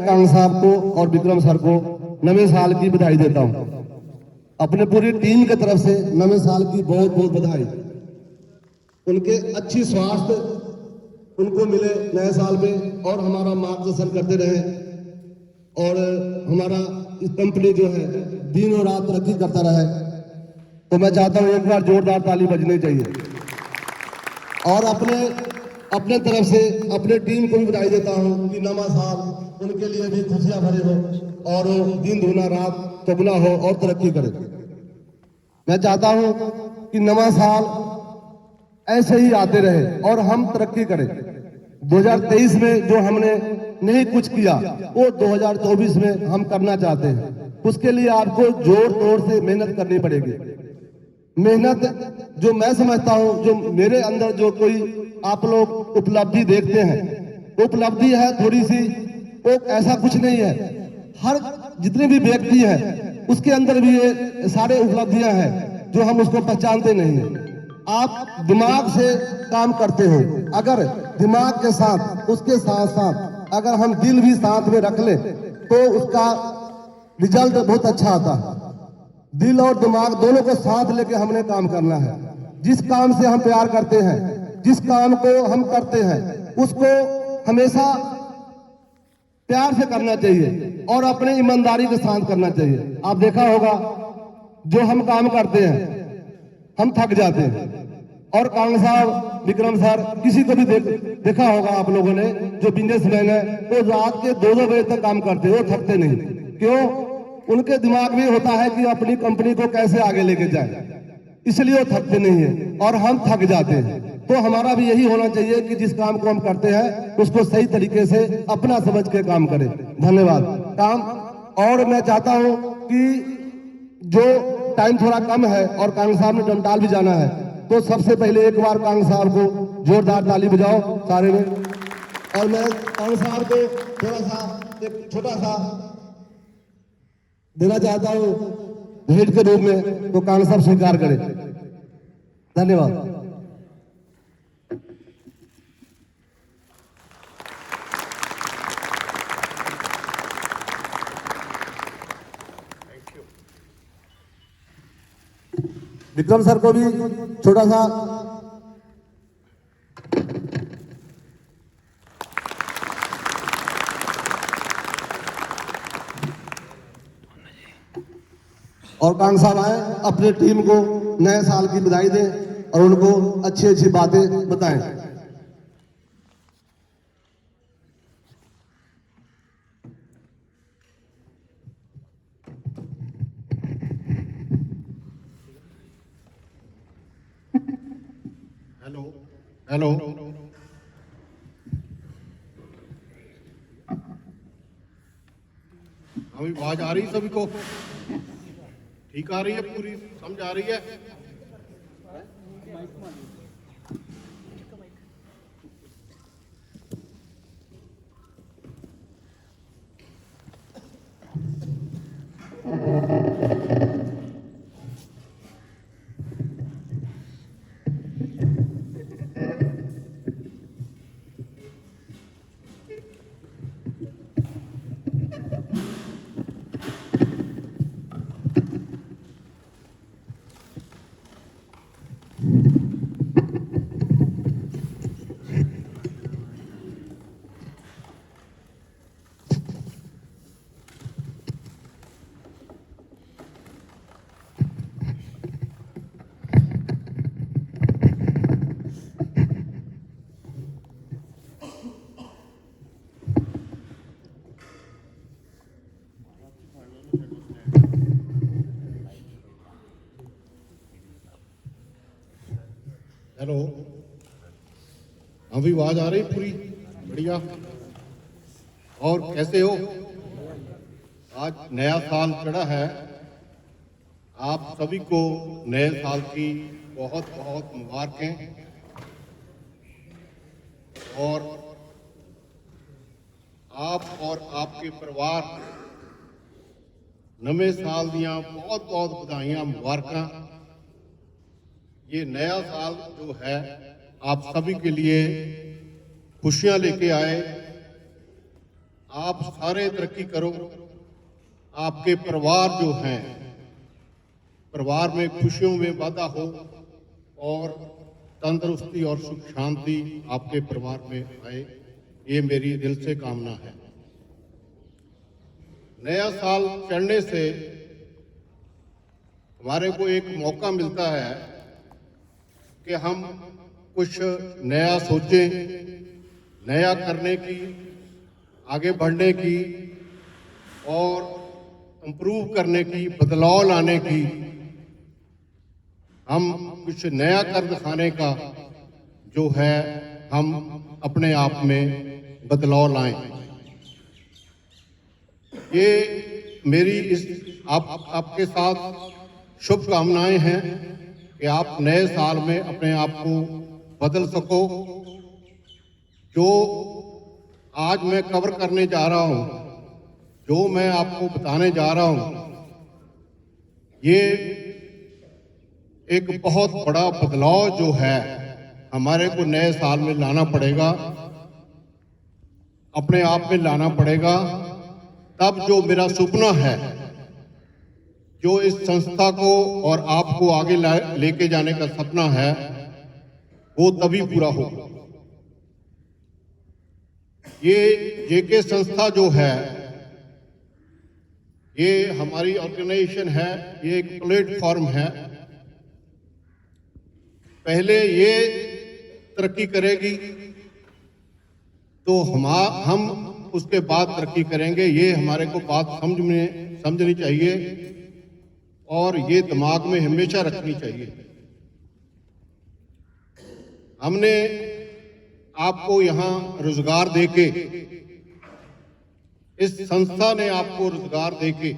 Kong साहब को और विक्रम सर को नवे साल की बधाई देता हूं। अपने पूरी टीम की तरफ से नवे साल की बहुत बहुत बधाई। उनके अच्छी स्वास्थ्य उनको मिले नए साल में और हमारा मार्गदर्शन करते रहे और हमारा इस कंपनी जो है दिन और रात तरक्की करता रहे। तो मैं चाहता हूं एक बार जोरदार ताली बजनी चाहिए और अपने तरफ से अपने टीम को भी बधाई देता हूं कि नवा साल उनके लिए भी खुशियां भरे हो और दिन दूना रात चौगुना हो और तरक्की करे। मैं चाहता हूं कि नवा साल ऐसे ही आते रहे और हम तरक्की करें। 2023 में जो हमने नहीं कुछ किया वो 2024 में हम करना चाहते हैं। उसके लिए आपको जोर तोड़ से मेहनत करनी पड़ेगी। मेहनत जो मैं समझता हूं, जो मेरे अंदर जो कोई आप लोग उपलब्धि देखते हैं, उपलब्धि है थोड़ी सी, वो ऐसा कुछ नहीं है। हर जितने भी व्यक्ति हैं उसके अंदर भी ये सारे उपलब्धियां हैं जो हम उसको पहचानते नहीं हैं। आप दिमाग से काम करते हो, अगर दिमाग के साथ उसके साथ साथ अगर हम दिल भी साथ में रख लें तो उसका रिजल्ट बहुत अच्छा आता है। दिल और दिमाग दोनों को साथ लेके हमने काम करना है। जिस काम से हम प्यार करते हैं, जिस काम को हम करते हैं, उसको हमेशा प्यार से करना चाहिए और अपने ईमानदारी के साथ करना चाहिए। आप देखा होगा जो हम काम करते हैं हम थक जाते हैं और कांग साहब, विक्रम सर, किसी को भी देखा होगा आप लोगों ने जो बिजनेसमैन है वो रात के 2-2 बजे तक काम करते हैं, वो थकते नहीं। क्यों? उनके दिमाग में होता है कि अपनी कंपनी को कैसे आगे लेके जाए, इसलिए वो थकते नहीं है और हम थक जाते हैं। तो हमारा भी यही होना चाहिए कि जिस काम को हम करते हैं उसको सही तरीके से अपना समझ के काम करें। धन्यवाद। काम और मैं चाहता हूं कि जो टाइम थोड़ा कम है और कांग साहब ने डंडाल भी जाना है, तो सबसे पहले एक बार कांग साहब को जोरदार ताली बजाओ सारे में। और मैं कांग साहब को थोड़ा सा एक छोटा सा देना चाहता हूं भेंट के रूप में, तो कांग साहब स्वीकार करें। धन्यवाद। विक्रम सर को भी छोटा सा और कांग साहब आए अपने टीम को नए साल की बधाई दें और उनको अच्छी अच्छी बातें बताएं। हेलो हेलो, अभी आवाज आ रही है सभी को? ठीक आ रही है? पूरी समझ आ रही है? हेलो, अभी आवाज आ रही पूरी? बढ़िया। और कैसे हो? आज नया साल चढ़ा है, आप सभी को नए साल की बहुत बहुत मुबारकें। और आप और आपके परिवार नवे साल दियां बहुत बहुत बधाइयां, मुबारकां। ये नया साल जो है आप सभी के लिए खुशियां लेके आए, आप सारे तरक्की करो, आपके परिवार जो हैं, परिवार में खुशियों में वादा हो और तंदुरुस्ती और सुख शांति आपके परिवार में आए, ये मेरी दिल से कामना है। नया साल चढ़ने से हमारे को एक मौका मिलता है कि हम कुछ नया सोचें, नया करने की, आगे बढ़ने की और इम्प्रूव करने की, बदलाव लाने की, हम कुछ नया कर दिखाने का जो है हम अपने आप में बदलाव लाएं। ये मेरी इस आपके साथ शुभकामनाएं हैं कि आप नए साल में अपने आप को बदल सको। जो आज मैं कवर करने जा रहा हूं, जो मैं आपको बताने जा रहा हूं, ये एक बहुत बड़ा बदलाव जो है हमारे को नए साल में लाना पड़ेगा, अपने आप में लाना पड़ेगा। तब जो मेरा सपना है, जो इस संस्था को और आपको आगे लेके जाने का सपना है, वो तभी पूरा होगा। ये जेके संस्था जो है, ये हमारी ऑर्गेनाइजेशन है, ये एक प्लेटफॉर्म है। पहले ये तरक्की करेगी तो हम उसके बाद तरक्की करेंगे। ये हमारे को बात समझनी चाहिए और ये दिमाग में हमेशा रखनी चाहिए। हमने आपको यहाँ रोजगार देके, इस संस्था ने आपको रोजगार देके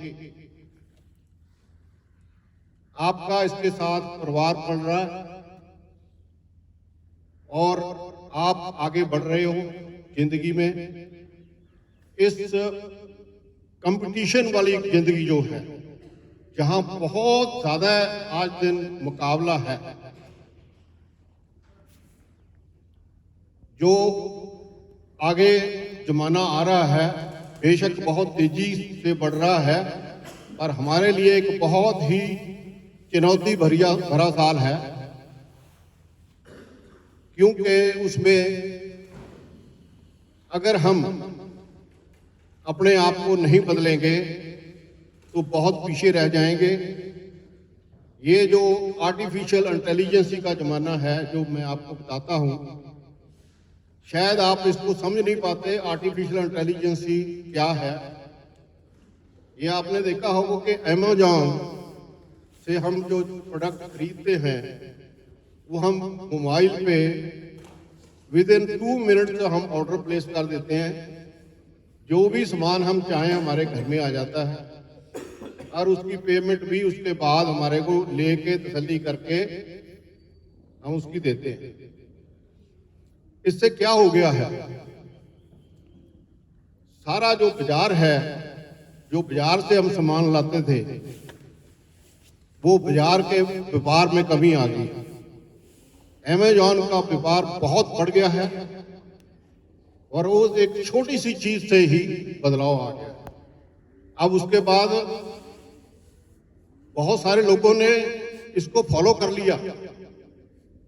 आपका इसके साथ परिवार पल रहा है और आप आगे बढ़ रहे हो जिंदगी में। इस कंपटीशन वाली जिंदगी जो है, जहां बहुत ज्यादा आज दिन मुकाबला है, जो आगे जमाना आ रहा है बेशक बहुत तेजी से बढ़ रहा है, पर हमारे लिए एक बहुत ही चुनौती भरा साल है, क्योंकि उसमें अगर हम अपने आप को नहीं बदलेंगे तो बहुत पीछे रह जाएंगे। ये जो आर्टिफिशियल इंटेलिजेंस का जमाना है, जो मैं आपको बताता हूं, शायद आप इसको समझ नहीं पाते आर्टिफिशियल इंटेलिजेंस क्या है। ये आपने देखा होगा कि अमेज़न से हम जो प्रोडक्ट खरीदते हैं वो हम मोबाइल पे विदिन 2 मिनट हम ऑर्डर प्लेस कर देते हैं। जो भी सामान हम चाहें हमारे घर में आ जाता है और उसकी पेमेंट भी उसके बाद हमारे को लेके तसल्ली करके हम उसकी देते हैं। इससे क्या हो गया है, सारा जो बाजार है, जो बाजार से हम सामान लाते थे, वो बाजार के व्यापार में कमी आ गई। अमेज़न का व्यापार बहुत बढ़ गया है और वो एक छोटी सी चीज से ही बदलाव आ गया। अब उसके बाद बहुत सारे लोगों ने इसको फॉलो कर लिया,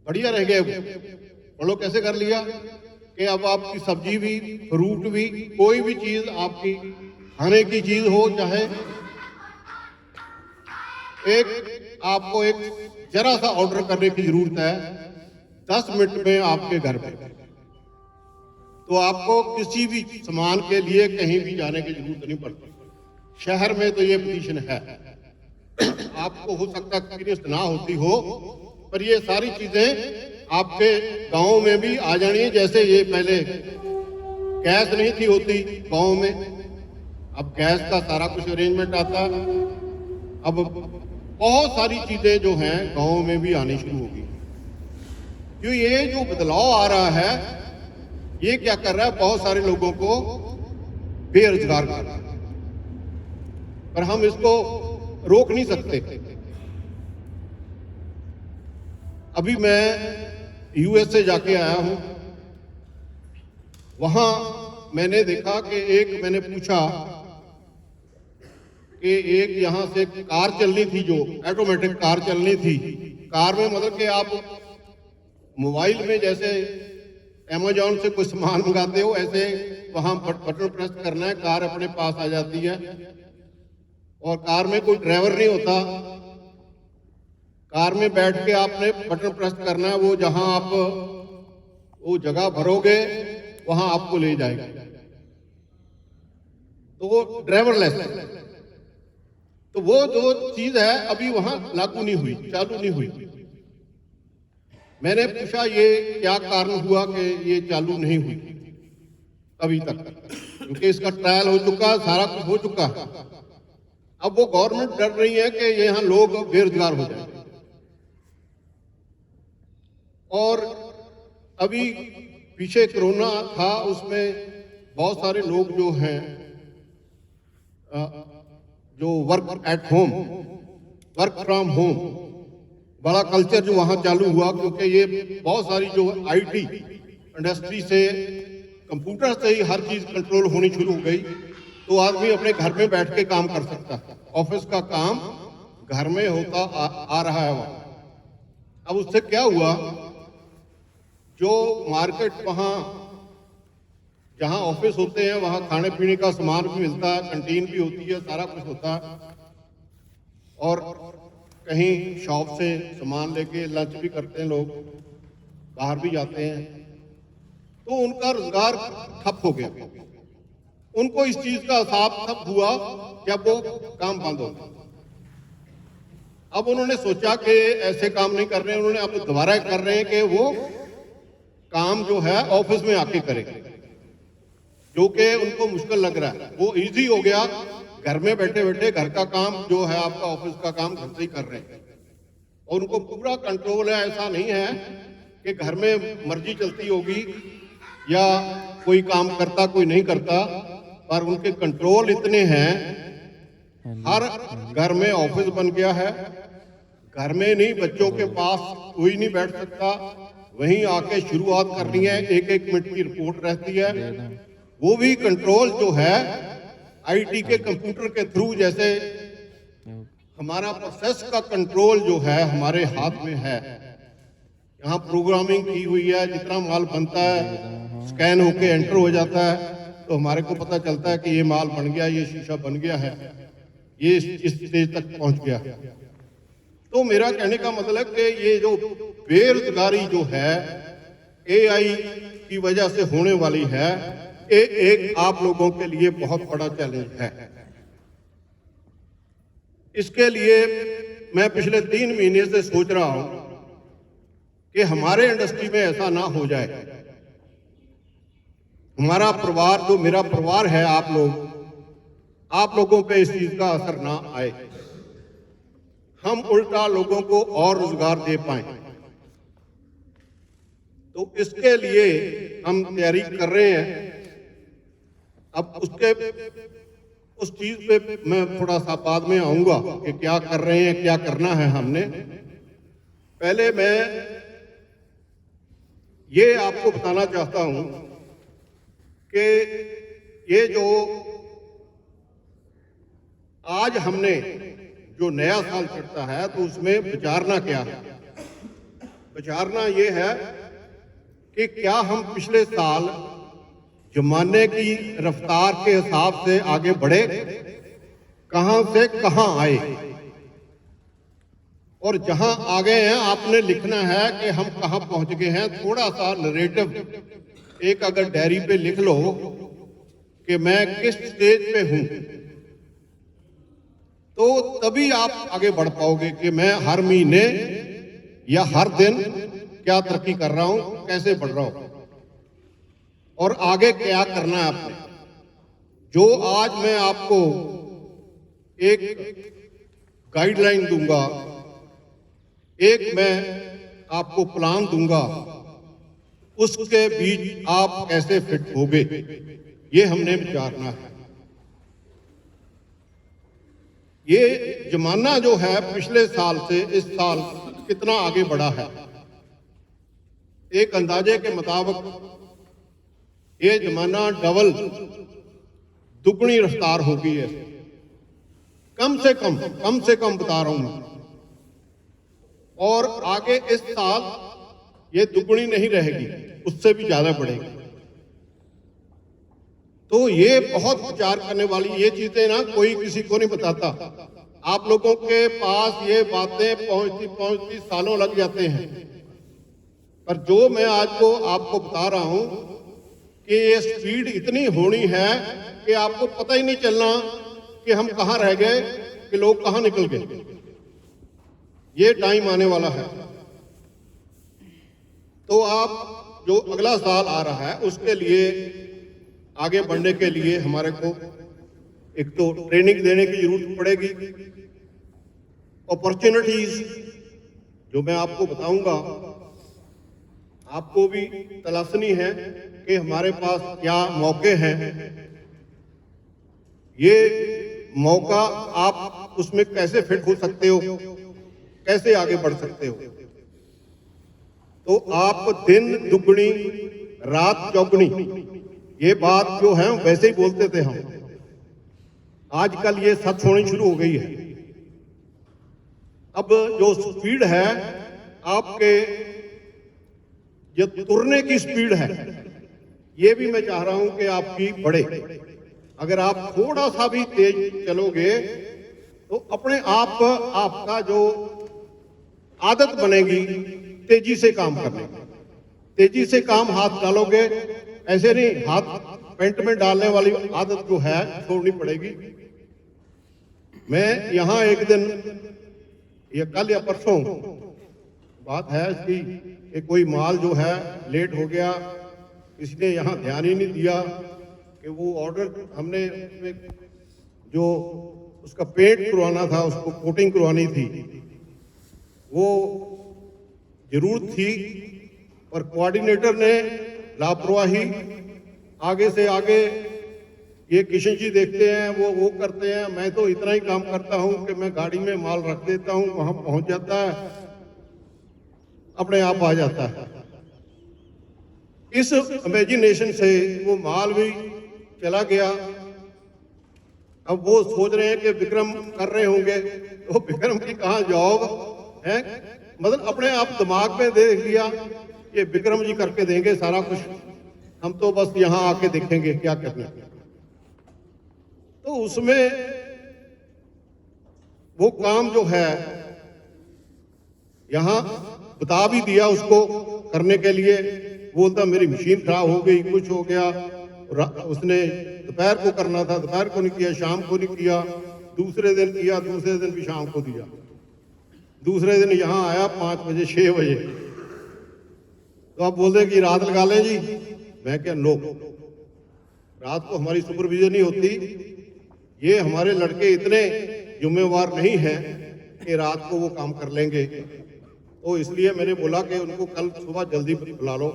बढ़िया रह गए। फॉलो कैसे कर लिया कि अब आपकी सब्जी भी, फ्रूट भी, कोई भी चीज आपकी खाने की चीज हो, चाहे आपको एक जरा सा ऑर्डर करने की जरूरत है, 10 मिनट में आपके घर पे, तो आपको किसी भी सामान के लिए कहीं भी जाने की जरूरत नहीं पड़ती। शहर में तो ये पोजीशन है। आपको हो सकता है एक्सपीरियंस ना होती हो, पर ये सारी चीजें आपके गांव में भी आ जानी है। जैसे ये पहले गैस नहीं थी होती गांव में, अब गैस का सारा कुछ अरेंजमेंट आता। अब बहुत सारी चीजें जो हैं गांव में भी आनी शुरू होगी। क्यों ये जो बदलाव आ रहा है, ये क्या कर रहा है, बहुत सारे लोगों को बेरोजगार कर रहा है, पर हम इसको रोक नहीं सकते। अभी मैं यूएस से जाके आया हूं, वहां मैंने देखा कि एक मैंने पूछा कि एक यहाँ से कार चलनी थी, जो ऑटोमेटिक कार चलनी थी। कार में मतलब कि आप मोबाइल में जैसे अमेजोन से कुछ सामान मंगाते हो, ऐसे वहां बटन प्रेस करना है, कार अपने पास आ जाती है। और कार में कोई ड्राइवर नहीं होता, कार में बैठ के आपने बटन प्रेस करना है, वो जहां आप वो जगह भरोगे वहां आपको ले जाएगा। तो वो ड्राइवरलेस है। तो वो जो चीज है अभी वहां लागू नहीं हुई, चालू नहीं हुई। मैंने पूछा ये क्या कारण हुआ कि ये चालू नहीं हुई अभी तक, क्योंकि इसका ट्रायल हो चुका, सारा कुछ हो चुका है। अब वो गवर्नमेंट डर रही है कि यहाँ लोग बेरोजगार हो जाएंगे। और अभी पीछे कोरोना था, उसमें बहुत सारे लोग जो हैं जो work at home, work from home, बड़ा कल्चर जो वहां चालू हुआ, क्योंकि ये बहुत सारी जो आईटी इंडस्ट्री से, कंप्यूटर से ही हर चीज कंट्रोल होनी शुरू हो गई। तो आदमी अपने घर में बैठ के काम कर सकता है, ऑफिस का काम घर में होता आ रहा है वहां। अब उससे क्या हुआ, जो मार्केट वहां जहां ऑफिस होते हैं वहां खाने पीने का सामान भी मिलता है, कैंटीन भी होती है, सारा कुछ होता है। और कहीं शॉप से सामान लेके लंच भी करते हैं लोग, बाहर भी जाते हैं। तो उनका रोजगार ठप हो गया। उनको इस चीज का एहसास तब हुआ जब वो काम बंद हो गया। अब उन्होंने सोचा कि ऐसे काम नहीं कर रहे, उन्होंने अब दोबारा कर रहे हैं कि वो काम जो है ऑफिस में आके करें, जो कि उनको मुश्किल लग रहा है। वो इजी हो गया, घर में बैठे बैठे घर का काम जो है आपका ऑफिस का काम घर से ही कर रहे हैं। और उनको पूरा कंट्रोल है, ऐसा नहीं है कि घर में मर्जी चलती होगी या कोई काम करता कोई नहीं करता, पर उनके कंट्रोल इतने हैं। हर घर में ऑफिस बन गया है, घर में नहीं, बच्चों के पास कोई नहीं बैठ सकता, वहीं आके शुरुआत करनी है। एक एक मिनट की रिपोर्ट रहती है, वो भी कंट्रोल जो है आईटी के कंप्यूटर के थ्रू। जैसे हमारा प्रोसेस का कंट्रोल जो है हमारे हाथ में है, यहाँ प्रोग्रामिंग की हुई है, जितना माल बनता है स्कैन होके एंटर हो जाता है, तो हमारे को पता चलता है कि ये माल बन गया, ये शीशा बन गया है, ये इस स्टेज तक पहुंच गया। तो मेरा कहने का मतलब कि ये जो बेरोजगारी जो है एआई की वजह से होने वाली है, एक आप लोगों के लिए बहुत बड़ा चैलेंज है। इसके लिए मैं पिछले 3 महीने से सोच रहा हूं कि हमारे इंडस्ट्री में ऐसा ना हो जाए, हमारा परिवार जो मेरा परिवार है, आप लोगों पे इस चीज का असर ना आए, हम उल्टा लोगों को और रोजगार दे पाए। तो इसके लिए हम तैयारी कर रहे हैं। अब उस चीज पे मैं थोड़ा सा बाद में आऊंगा कि क्या कर रहे हैं, क्या करना है हमने। पहले मैं ये आपको बताना चाहता हूं कि ये जो आज हमने जो नया साल चढ़ता है, तो उसमें विचारना क्या है। विचारना ये है कि क्या हम पिछले साल जमाने की रफ्तार के हिसाब से आगे बढ़े, कहां से कहां आए, और जहां आ गए हैं आपने लिखना है कि हम कहां पहुंच गए हैं। थोड़ा सा नरेटिव एक अगर डायरी पे लिख लो कि मैं किस स्टेज पे हूं, तो तभी आप आगे बढ़ पाओगे कि मैं हर महीने या हर दिन क्या तरक्की कर रहा हूं, कैसे बढ़ रहा हूं, और आगे क्या करना है आपने। जो आज मैं आपको एक गाइडलाइन दूंगा, एक मैं आपको प्लान दूंगा, उसके बीच आप कैसे फिट होगे, ये हमने विचारना है। ये जमाना जो है पिछले साल से इस साल कितना आगे बढ़ा है। एक अंदाजे के मुताबिक ये जमाना डबल दुगनी रफ्तार हो गई है, कम से कम बता रहा हूं मैं। और आगे इस साल ये दुगनी नहीं रहेगी, उससे भी ज्यादा बढ़ेगी। तो ये बहुत विचार करने वाली ये चीजें ना कोई किसी को नहीं बताता। आप लोगों के पास ये बातें पहुंचती सालों लग जाते हैं, पर जो मैं आज को आपको बता रहा हूं कि ये स्पीड इतनी होनी है कि आपको पता ही नहीं चलना कि हम कहां रह गए, कि लोग कहां निकल गए। ये टाइम आने वाला है। तो आप जो अगला साल आ रहा है उसके लिए आगे बढ़ने के लिए हमारे को एक तो ट्रेनिंग देने की जरूरत पड़ेगी। अपॉर्चुनिटीज जो मैं आपको बताऊंगा, आपको भी तलाशनी है कि हमारे पास क्या मौके हैं। ये मौका आप उसमें कैसे फिट हो सकते हो, कैसे आगे बढ़ सकते हो। तो आप दिन दुगनी रात चौगुनी, ये बात जो है वैसे ही बोलते थे हम, आजकल ये सच होनी शुरू हो गई है। अब जो स्पीड है आपके, जो तुरने की स्पीड है, ये भी मैं चाह रहा हूं कि आपकी बढ़े। अगर आप थोड़ा सा भी तेज चलोगे तो अपने आप आपका जो आदत बनेगी तेजी से काम करने की, तेजी से काम हाथ डालोगे, ऐसे नहीं हाथ पेंट में डालने वाली आदत जो है छोड़नी पड़ेगी। मैं यहां एक दिन, ये कल या परसों बात है इसकी, कि कोई माल जो है लेट हो गया, किसी ने यहां ध्यान ही नहीं दिया कि वो ऑर्डर हमने जो उसका पेंट करवाना था, उसको कोटिंग करवानी थी, वो जरूरत थी, और कोऑर्डिनेटर ने लापरवाही, आगे से आगे ये किशन जी देखते हैं, वो करते हैं। मैं तो इतना ही काम करता हूं कि मैं गाड़ी में माल रख देता हूं, वहां पहुंच जाता है, अपने आप आ जाता है। इस इमेजिनेशन से वो माल भी चला गया। अब वो सोच रहे हैं कि विक्रम कर रहे होंगे, तो विक्रम की कहाँ जॉब है, मतलब अपने आप दिमाग में देख लिया कि विक्रम जी करके देंगे सारा कुछ, हम तो बस यहां आके देखेंगे क्या करना है। तो उसमें वो काम जो है यहां बता भी दिया उसको करने के लिए, बोलता मेरी मशीन खराब हो गई, कुछ हो गया। उसने दोपहर को करना था, दोपहर को नहीं किया, शाम को नहीं किया, दूसरे दिन किया, दूसरे दिन भी शाम को दिया। दूसरे दिन यहां आया 5 बजे 6 बजे, तो आप बोलते कि रात लगा लें जी। मैं क्या, लो, रात को हमारी सुपरविजन नहीं होती। ये हमारे लड़के इतने जिम्मेवार नहीं हैं कि रात को वो काम कर लेंगे। तो इसलिए मैंने बोला कि उनको कल सुबह जल्दी बुला लो।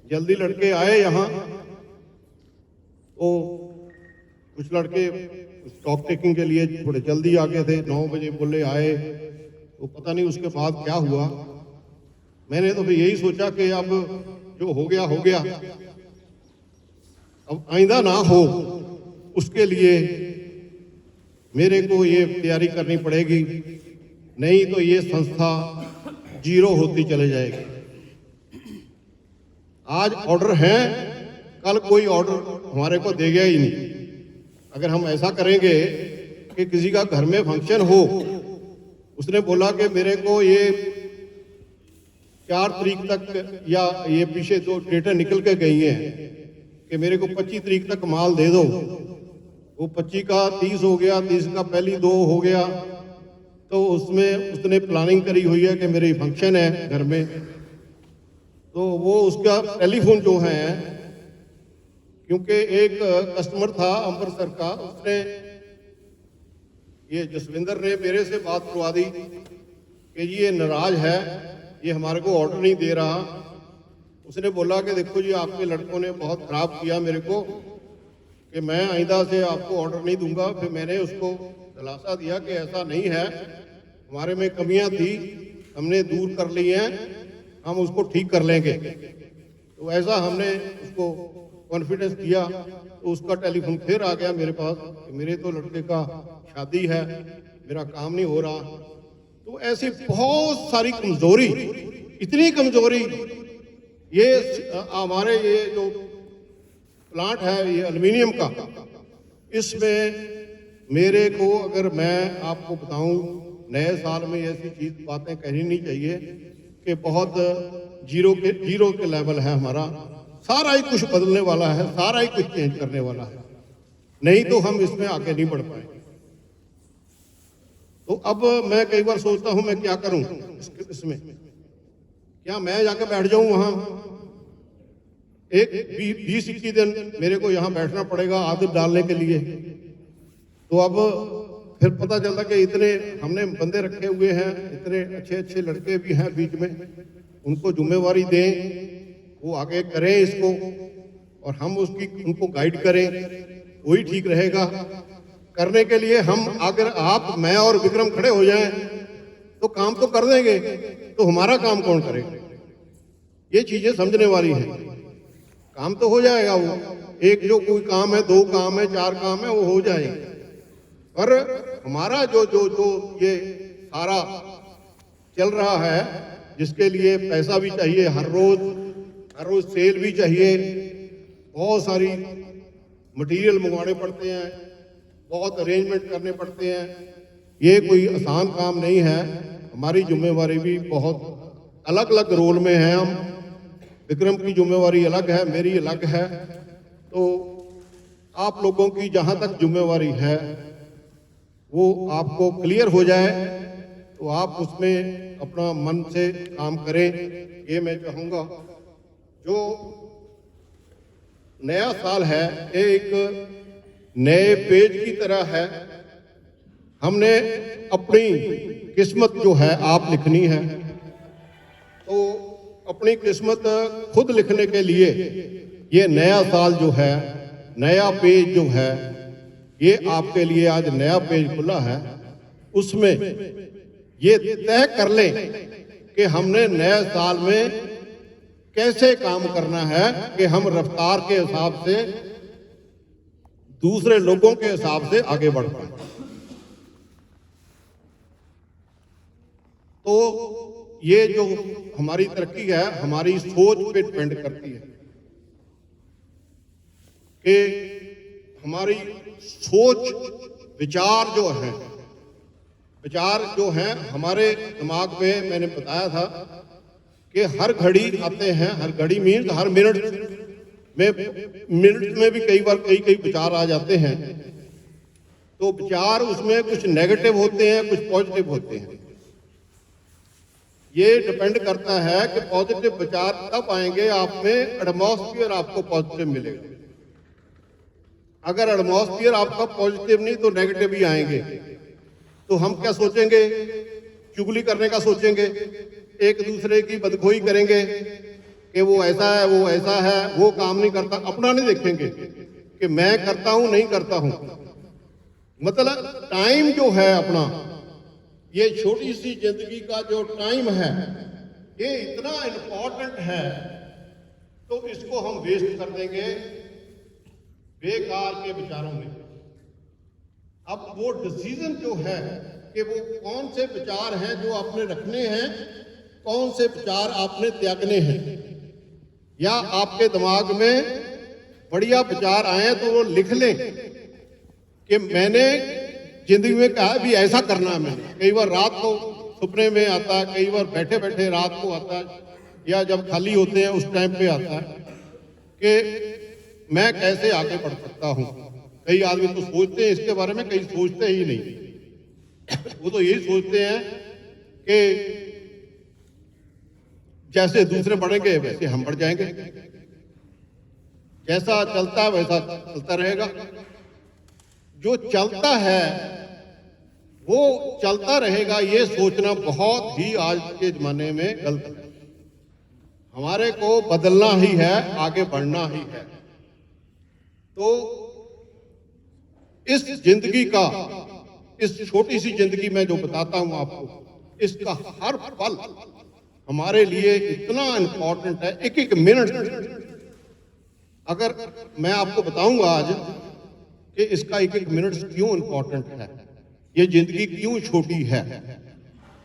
जल्दी लड़के आए यहाँ, तो कुछ लड़के स्टॉक टेकिंग के लिए थोड़े जल्दी आ गए थे, 9 बजे बोले आए। तो पता नहीं उसके बाद क्या हुआ। मैंने तो फिर यही सोचा कि अब जो हो गया, अब आइंदा ना हो, उसके लिए मेरे को ये तैयारी करनी पड़ेगी, नहीं तो ये संस्था जीरो होती चले जाएगी। आज ऑर्डर है, कल कोई ऑर्डर हमारे को देगा ही नहीं। अगर हम ऐसा करेंगे कि किसी का घर में फंक्शन हो, उसने बोला कि मेरे को ये 4 तारीख तक, या ये पीछे 2 डेटें निकल के गई हैं कि मेरे को 25 तारीख तक माल दे दो, वो 25 का 30 हो गया, 30 का पहली 2 हो गया। तो उसमें उसने प्लानिंग करी हुई है कि मेरी फंक्शन है घर में, तो वो उसका टेलीफोन जो है, क्योंकि एक कस्टमर था अमृतसर का, उसने, ये जसविंदर ने मेरे से बात करवा दी कि जी ये नाराज है, ये हमारे को ऑर्डर नहीं दे रहा। उसने बोला कि देखो जी आपके लड़कों ने बहुत खराब किया मेरे को, कि मैं आइंदा से आपको ऑर्डर नहीं दूंगा। फिर मैंने उसको दिलासा दिया कि ऐसा नहीं है, हमारे में कमियां थी, हमने दूर कर ली हैं, हम उसको ठीक कर लेंगे। तो ऐसा हमने उसको कॉन्फिडेंस दिया तो उसका टेलीफोन फिर आ गया मेरे पास कि मेरे तो लड़के का शादी है, मेरा काम नहीं हो रहा। तो ऐसी बहुत सारी कमजोरी, इतनी कमजोरी, ये हमारे ये जो प्लांट है ये एल्युमिनियम का, इसमें मेरे को अगर मैं आपको बताऊं, नए साल में ऐसी चीज बातें कहनी नहीं चाहिए कि बहुत जीरो के लेवल है हमारा, सारा ही कुछ बदलने वाला है, सारा ही कुछ चेंज करने वाला है, नहीं तो हम इसमें आगे नहीं बढ़ पाए। तो अब मैं कई बार सोचता हूं मैं क्या करूं इसमें, क्या मैं जाकर बैठ जाऊं वहां, एक 20-21 दिन मेरे को यहाँ बैठना पड़ेगा आदत डालने के लिए। तो अब फिर पता चलता कि इतने हमने बंदे रखे हुए हैं, इतने अच्छे अच्छे लड़के भी हैं बीच में, उनको जिम्मेवारी दें, वो आगे करें इसको और हम उनको गाइड करें, वही ठीक रहेगा। करने के लिए हम अगर आप, मैं और विक्रम खड़े हो जाएं तो काम तो कर देंगे, तो हमारा काम कौन करेगा? ये चीजें समझने वाली हैं। काम तो हो जाएगा, वो एक जो कोई काम है, 2 काम है, 4 काम है, वो हो जाएंगे, पर हमारा जो जो जो ये सारा चल रहा है, जिसके लिए पैसा भी चाहिए, हर रोज सेल भी चाहिए, बहुत सारी मटेरियल मंगवाने पड़ते हैं, बहुत अरेंजमेंट करने पड़ते हैं, ये कोई आसान काम नहीं है। हमारी जिम्मेवारी भी बहुत अलग अलग रोल में है हम, विक्रम की जिम्मेवारी अलग है, मेरी अलग है। तो आप लोगों की जहां तक जिम्मेवारी है वो आपको क्लियर हो जाए तो आप उसमें अपना मन से काम करें, ये मैं चाहूँगा। जो नया साल है एक नए पेज की तरह है, हमने अपनी किस्मत जो है आप लिखनी है। तो अपनी किस्मत खुद लिखने के लिए ये नया साल जो है, नया पेज जो है, ये आपके लिए आज नया पेज खुला है। उसमें ये तय कर लें कि हमने नए साल में कैसे काम करना है कि हम रफ्तार के हिसाब से, दूसरे लोगों के हिसाब से आगे बढ़ पाए। तो ये जो हमारी तरक्की है हमारी सोच पे डिपेंड करती है कि हमारी सोच, विचार जो है हमारे दिमाग में, मैंने बताया था कि हर घड़ी आते हैं, हर घड़ी मीन्स हर मिनट में भी कई बार कई विचार आ जाते हैं। तो विचार उसमें कुछ नेगेटिव होते हैं, कुछ पॉजिटिव होते हैं। ये डिपेंड करता है कि पॉजिटिव विचार कब आएंगे, आप में एटमॉस्फेयर आपको पॉजिटिव मिलेगा। अगर एटमॉस्फेयर आपका पॉजिटिव नहीं तो नेगेटिव ही आएंगे। तो हम क्या सोचेंगे? चुगली करने का सोचेंगे, एक दूसरे की बदखोई करेंगे कि वो ऐसा है, वो ऐसा है, वो काम नहीं करता। अपना नहीं देखेंगे कि मैं करता हूं, नहीं करता हूं। मतलब टाइम जो है अपना, ये छोटी सी जिंदगी का जो टाइम है, ये इतना इंपॉर्टेंट है, तो इसको हम वेस्ट कर देंगे बेकार के विचारों में। अब वो डिसीजन जो है कि वो कौन से विचार हैं जो आपने रखने हैं, कौन से विचार आपने त्यागने हैं, या आपके दिमाग में बढ़िया विचार आए तो वो लिख लें कि मैंने जिंदगी में कहा भी ऐसा करना है। मैंने कई बार रात को सपने में आता है, कई बार बैठे बैठे रात को आता है, या जब खाली होते हैं उस टाइम पे आता है कि मैं कैसे आगे बढ़ सकता हूं। कई आदमी तो सोचते हैं इसके बारे में, कई सोचते ही नहीं। वो तो यही सोचते हैं कि जैसे दूसरे बढ़ेंगे वैसे हम बढ़ जाएंगे, जैसा चलता है वैसा चलता रहेगा। जो चलता है वो चलता रहेगा, ये सोचना बहुत ही आज के जमाने में गलत है। हमारे को बदलना ही है, आगे बढ़ना ही है। तो इस जिंदगी का, इस छोटी सी जिंदगी में जो बताता हूं आपको, इसका हर पल हमारे लिए इतना इंपॉर्टेंट है। एक एक मिनट अगर मैं आपको बताऊंगा आज कि इसका एक एक मिनट क्यों इंपॉर्टेंट है, ये जिंदगी क्यों छोटी है,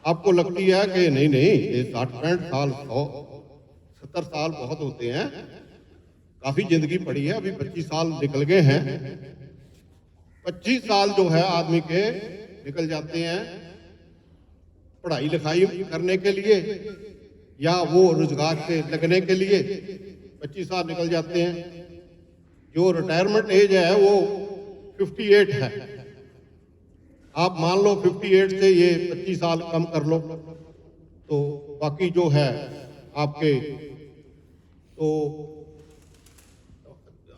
आपको लगती है कि नहीं नहीं ये 60-65 साल 100-70 साल बहुत होते हैं, काफी जिंदगी पड़ी है, अभी 25 साल निकल गए हैं। 25 साल जो है आदमी के निकल जाते हैं पढ़ाई लिखाई करने के लिए या वो रोजगार से लगने के लिए, 25 साल निकल जाते हैं। जो रिटायरमेंट एज है वो 58 है। आप मान लो 58 से ये 25 साल कम कर लो तो बाकी जो है आपके तो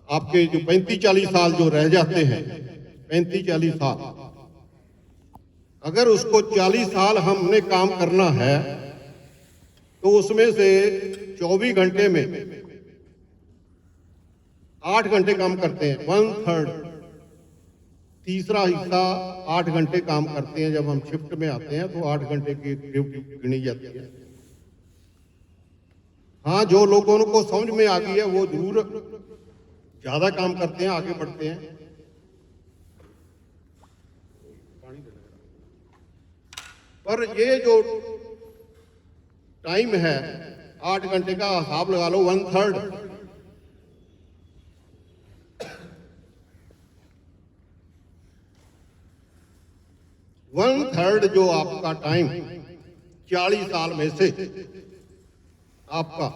आपके जो 35-40 साल जो रह जाते हैं, 35-40 साल, अगर उसको 40 साल हमने काम करना है तो उसमें से 24 घंटे में 8 घंटे काम करते हैं, 1/3, तीसरा हिस्सा 8 घंटे काम करते हैं। जब हम शिफ्ट में आते हैं तो 8 घंटे की ड्यूटी गिनी जाती है। हाँ, जो लोगों को समझ में आ गई है वो जरूर ज्यादा काम करते हैं, आगे बढ़ते हैं। पर ये जो टाइम है 8 घंटे का हिसाब लगा लो, 1/3, जो आपका टाइम 40 साल में से आपका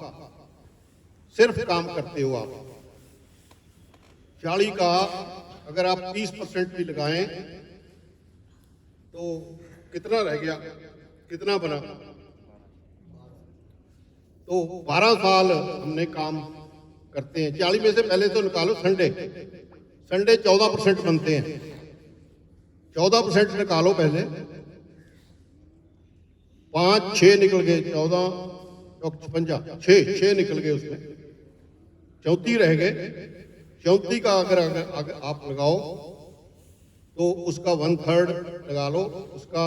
सिर्फ काम करते हो आप, 40 का अगर आप 30% भी लगाएं तो कितना रह गया, कितना बना, तो 12 साल हमने काम करते हैं। 40 में से पहले तो निकालो संडे 14% बनते हैं, 14% निकालो पहले, 5-6 निकल गए, 14 56, 6 निकल गए, उसमें 34 रह गए। 34 का अगर आप लगाओ तो उसका 1/3 लगा लो, उसका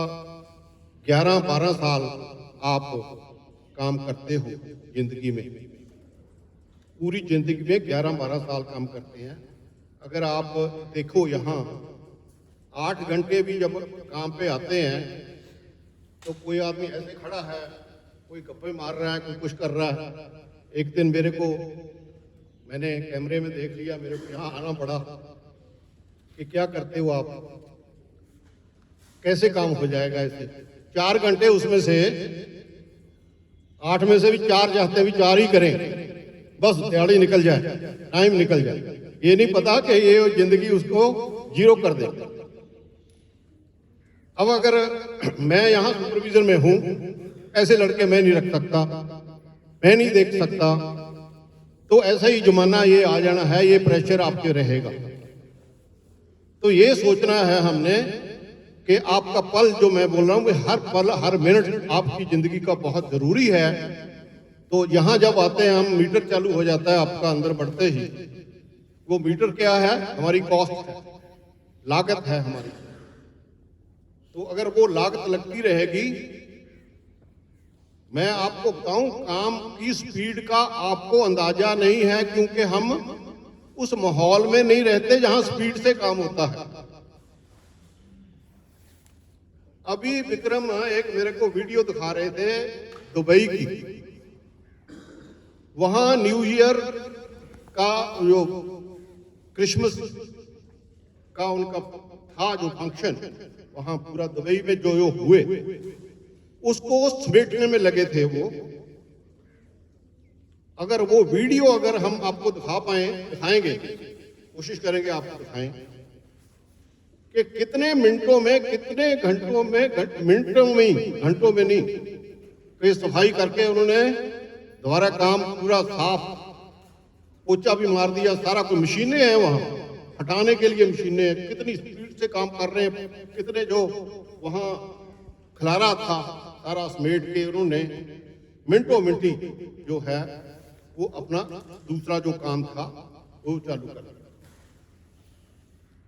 11-12 साल आप काम करते हो जिंदगी में, पूरी जिंदगी में 11-12 साल काम करते हैं। अगर आप देखो यहाँ 8 घंटे भी जब काम पे आते हैं तो कोई आदमी ऐसे खड़ा है, कोई गप्पे मार रहा है, कोई कुछ कर रहा है। एक दिन मेरे को, मैंने कैमरे में देख लिया, मेरे को यहाँ आना पड़ा कि क्या करते हो आप, कैसे काम हो जाएगा ऐसे। 4 घंटे उसमें से 8 में से भी 4 चाहते भी 4 ही करें, बस दिहाड़ी निकल जाए, टाइम निकल जाए। ये नहीं पता कि ये जिंदगी उसको 0 कर दे। अब अगर मैं यहाँ सुपरविजन में हूं, ऐसे लड़के मैं नहीं रख सकता, मैं नहीं देख सकता, तो ऐसा ही जमाना ये आ जाना है, ये प्रेशर आपके रहेगा। तो ये सोचना है हमने कि आपका पल, जो मैं बोल रहा हूँ, हर पल हर मिनट आपकी जिंदगी का बहुत जरूरी है। तो यहाँ जब आते हैं हम, मीटर चालू हो जाता है आपका अंदर बढ़ते ही। वो मीटर क्या है, हमारी कॉस्ट है, लागत है हमारी। तो अगर वो लागत लगती रहेगी, मैं आपको बताऊं, काम की स्पीड का आपको अंदाजा नहीं है, क्योंकि हम उस माहौल में नहीं रहते जहां स्पीड से काम होता है। अभी विक्रम एक मेरे को वीडियो दिखा रहे थे दुबई की, वहां न्यू ईयर का जो क्रिसमस का उनका था जो फंक्शन, वहां पूरा दुबई में जो हुए उसको समेटने में लगे थे वो। अगर वो वीडियो अगर हम आपको दिखाएंगे, कोशिश करेंगे आपको दिखाएं कि कितने मिनटों में, कितने घंटों में, घंटों में नहीं, तो ये सफाई करके उन्होंने दोबारा काम पूरा साफ, पोछा भी मार दिया, सारा कोई मशीनें हैं वहां, हटाने के लिए मशीनें हैं, कितनी स्पीड से काम कर रहे हैं, कितने जो वहां खलारा था सारा समेट के उन्होंने मिनटों मिनटी जो है वो अपना दूसरा जो काम था वो चालू कर दिया।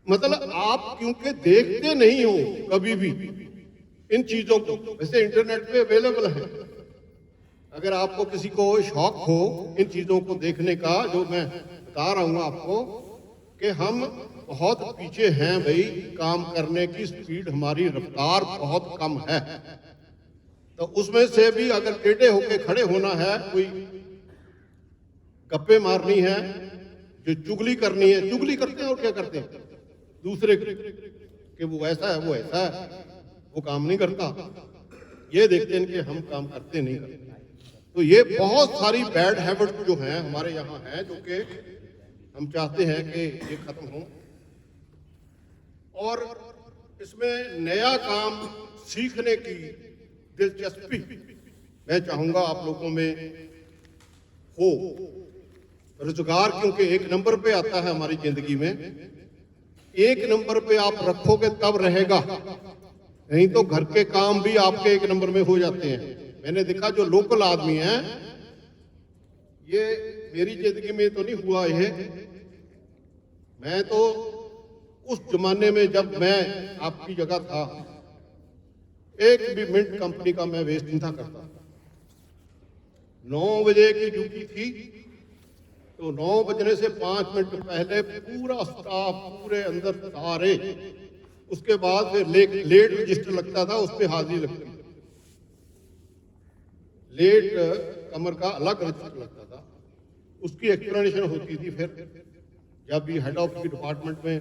मतलब आप क्योंकि देखते नहीं हो कभी भी इन चीजों को, वैसे इंटरनेट पे अवेलेबल है, अगर आपको किसी को शौक हो इन चीजों को देखने का, जो मैं बता रहा हूँ आपको कि हम बहुत पीछे हैं भाई, काम करने की स्पीड, हमारी रफ्तार बहुत कम है। तो उसमें से भी अगर टेढ़े होके खड़े होना है, कोई गप्पे मारनी है, जो चुगली करनी है, चुगली करते हैं और क्या करते हैं दूसरे कि वो ऐसा है वो ऐसा है, वो काम नहीं करता, ये देखते हैं कि हम काम करते नहीं करते। तो ये बहुत सारी बैड हैबिट जो हैं हमारे यहाँ हैं, जो कि हम चाहते हैं कि ये खत्म हो। और इसमें नया काम सीखने की दिलचस्पी मैं चाहूंगा आप लोगों में हो। रोजगार क्योंकि एक नंबर पे आता है हमारी जिंदगी में, एक नंबर पे आप रखोगे तब रहेगा, नहीं तो घर के काम भी आपके एक नंबर में हो जाते हैं। मैंने देखा जो लोकल आदमी हैं, ये मेरी जिंदगी में तो नहीं हुआ ये, मैं तो उस जमाने में जब मैं आपकी जगह था, एक भी मिनट कंपनी का मैं वेस्ट नहीं था करता। 9 बजे की ड्यूटी थी तो 9 बजने से 5 मिनट पहले पूरा स्टाफ पूरे अंदर सारे, उसके बाद फिर लेट रजिस्टर लगता था, उस पर हाजिरी लगती थी। लेट कमर का अलग रजिस्टर लगता था, उसकी एक्सप्लेनेशन होती थी। फिर जब भी हेड ऑफ की डिपार्टमेंट में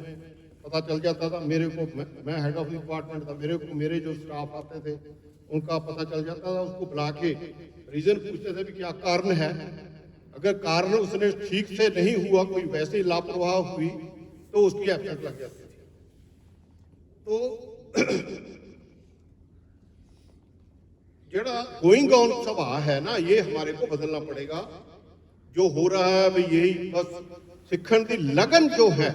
पता चल जाता था, मेरे को, मैं हेड ऑफ डिपार्टमेंट था, मेरे जो स्टाफ आते थे उनका पता चल जाता था, उसको बुला के रीजन पूछते थे कि क्या कारण है। अगर कारण उसने ठीक से नहीं हुआ, कोई वैसे ही लापरवाह हुई, तो उसकी एब्सेंट लग जाती थी। तो जड़ा गोइंग ऑन सभा है ना, ये हमारे को बदलना पड़ेगा। जो हो रहा है भाई, यही बस सीखने की लगन जो है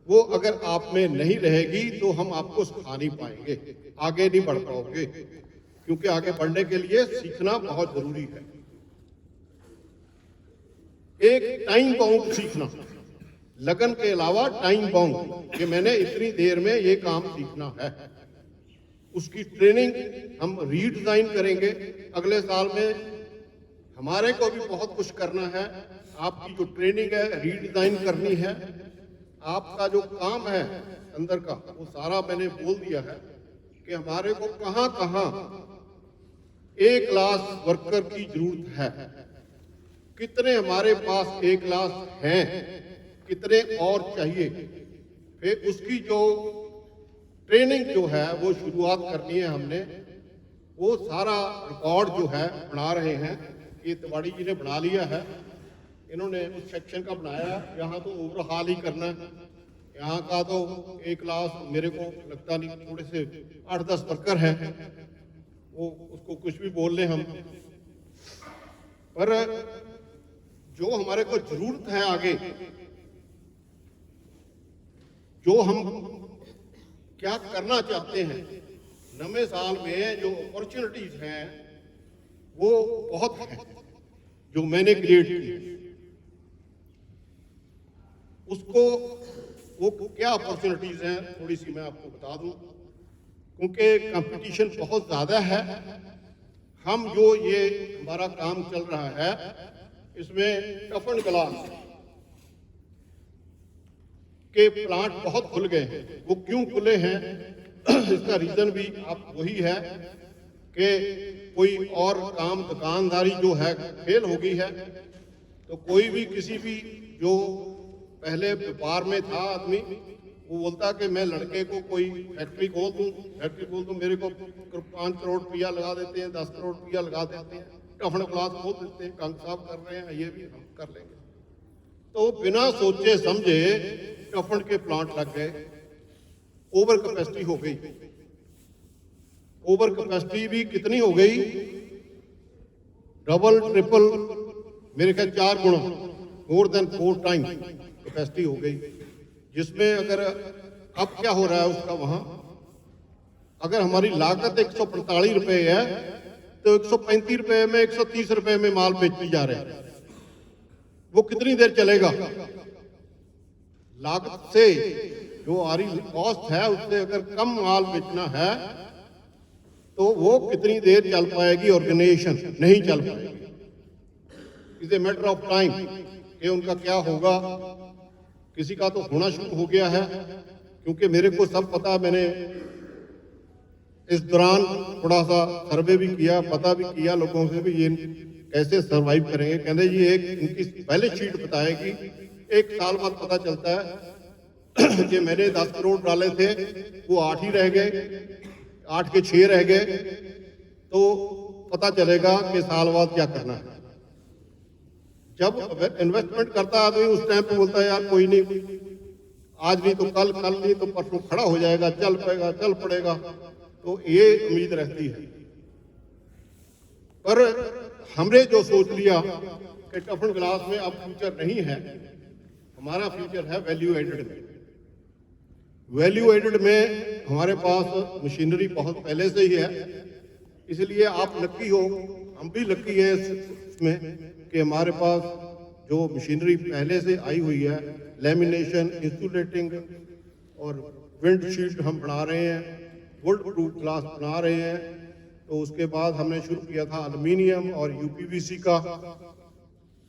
वो अगर आप में नहीं रहेगी तो हम आपको सिखा नहीं पाएंगे, आगे नहीं बढ़ पाओगे, क्योंकि आगे बढ़ने के लिए सीखना बहुत जरूरी है। एक टाइम बाउंड सीखना, लगन के अलावा टाइम बाउंड, कि मैंने इतनी देर में ये काम सीखना है, उसकी ट्रेनिंग हम रीडिजाइन करेंगे। अगले साल में हमारे को भी बहुत कुछ करना है, आपकी जो ट्रेनिंग है रीडिजाइन करनी है। आपका जो काम है अंदर का, वो सारा मैंने बोल दिया है कि हमारे को कहां कहां ए क्लास वर्कर की जरूरत है, कितने हमारे पास ए क्लास हैं, कितने और चाहिए। फिर उसकी जो ट्रेनिंग जो है वो शुरुआत करनी है हमने, वो सारा रिकॉर्ड जो है बना रहे हैं। ये तिवाड़ी जी ने बना लिया है, इन्होंने उस सेक्शन का बनाया। यहाँ तो ओवरहाल ही करना है, यहाँ का तो एक क्लास मेरे को लगता नहीं, थोड़े से 8-10 वर्कर हैं, वो उसको कुछ भी बोल लें हम। पर जो हमारे को जरूरत है आगे, जो हम क्या करना चाहते हैं नवे साल में, जो अपॉर्चुनिटीज हैं वो बहुत है जो मैंने क्रिएट की। उसको वो क्या अपॉर्चुनिटीज हैं थोड़ी सी मैं आपको बता दूं, क्योंकि कंपटीशन बहुत ज्यादा है। हम जो ये हमारा काम चल रहा है इसमें टफ एंड ग्लास के प्लांट बहुत खुल गए हैं। वो क्यों खुले हैं इसका रीजन भी आप वही है कि कोई और काम, दुकानदारी जो है फेल हो गई है। तो कोई भी किसी भी जो पहले व्यापार में था आदमी, वो बोलता कि मैं लड़के को कोई फैक्ट्री खोल दूं, मेरे को 5 करोड़ रुपया लगा देते हैं, 10 करोड़ रुपया लगा देते हैं, टफन क्लास खोल देते हैं, कंग साहब कर रहे हैं, ये भी हम कर लेंगे। तो बिना सोचे समझे टफन के प्लांट लग गए, ओवर कैपेसिटी हो गई। ओवर कैपेसिटी भी कितनी हो गई, डबल ट्रिपल, मेरे ख्याल 4 गुना, मोर देन 4 टाइम कैपेसिटी हो गई। जिसमें अगर अब क्या हो रहा है उसका, वहां अगर हमारी लागत 145 रुपए है तो 135 रुपए में, 130 रुपए में माल बेची जा रहे हैं। वो कितनी देर चलेगा? लागत से जो आ रही कॉस्ट है उससे अगर कम माल बेचना है तो वो कितनी देर चल पाएगी? ऑर्गेनाइजेशन नहीं चल पाएगी। Is a matter of time कि उनका क्या होगा। किसी का तो होना शुरू हो गया है, क्योंकि मेरे को सब पता, मैंने इस दौरान थोड़ा सा सर्वे भी किया, पता भी किया लोगों से भी ये कैसे सरवाइव करेंगे। कहते जी एक इनकी पहले शीट बताएगी, 1 साल बाद पता चलता है कि मैंने 10 करोड़ डाले थे, वो 8 ही रह गए, 8 के 6 रह गए, तो पता चलेगा कि साल बाद क्या करना है। जब इन्वेस्टमेंट करता है आदमी, उस टाइम पे बोलता है यार कोई नहीं, आज नहीं तो कल, कल नहीं तो परसों खड़ा हो जाएगा, चल पड़ेगा, तो ये उम्मीद रहती है। पर हमने जो सोच लिया कि टफन ग्लास में अब फ्यूचर नहीं है, हमारा फ्यूचर है वैल्यू एडेड में। वैल्यू एडेड में हमारे पास मशीनरी बहुत पहले से ही है, इसलिए आप लकी हो, हम भी लकी है इसमें कि हमारे पास जो मशीनरी पहले से आई हुई है, लेमिनेशन, इंसुलेटिंग और विंडशील्ड हम बना रहे हैं, वुड प्रूफ ग्लास बना रहे हैं। तो उसके बाद हमने शुरू किया था एल्युमिनियम और यूपीवीसी का,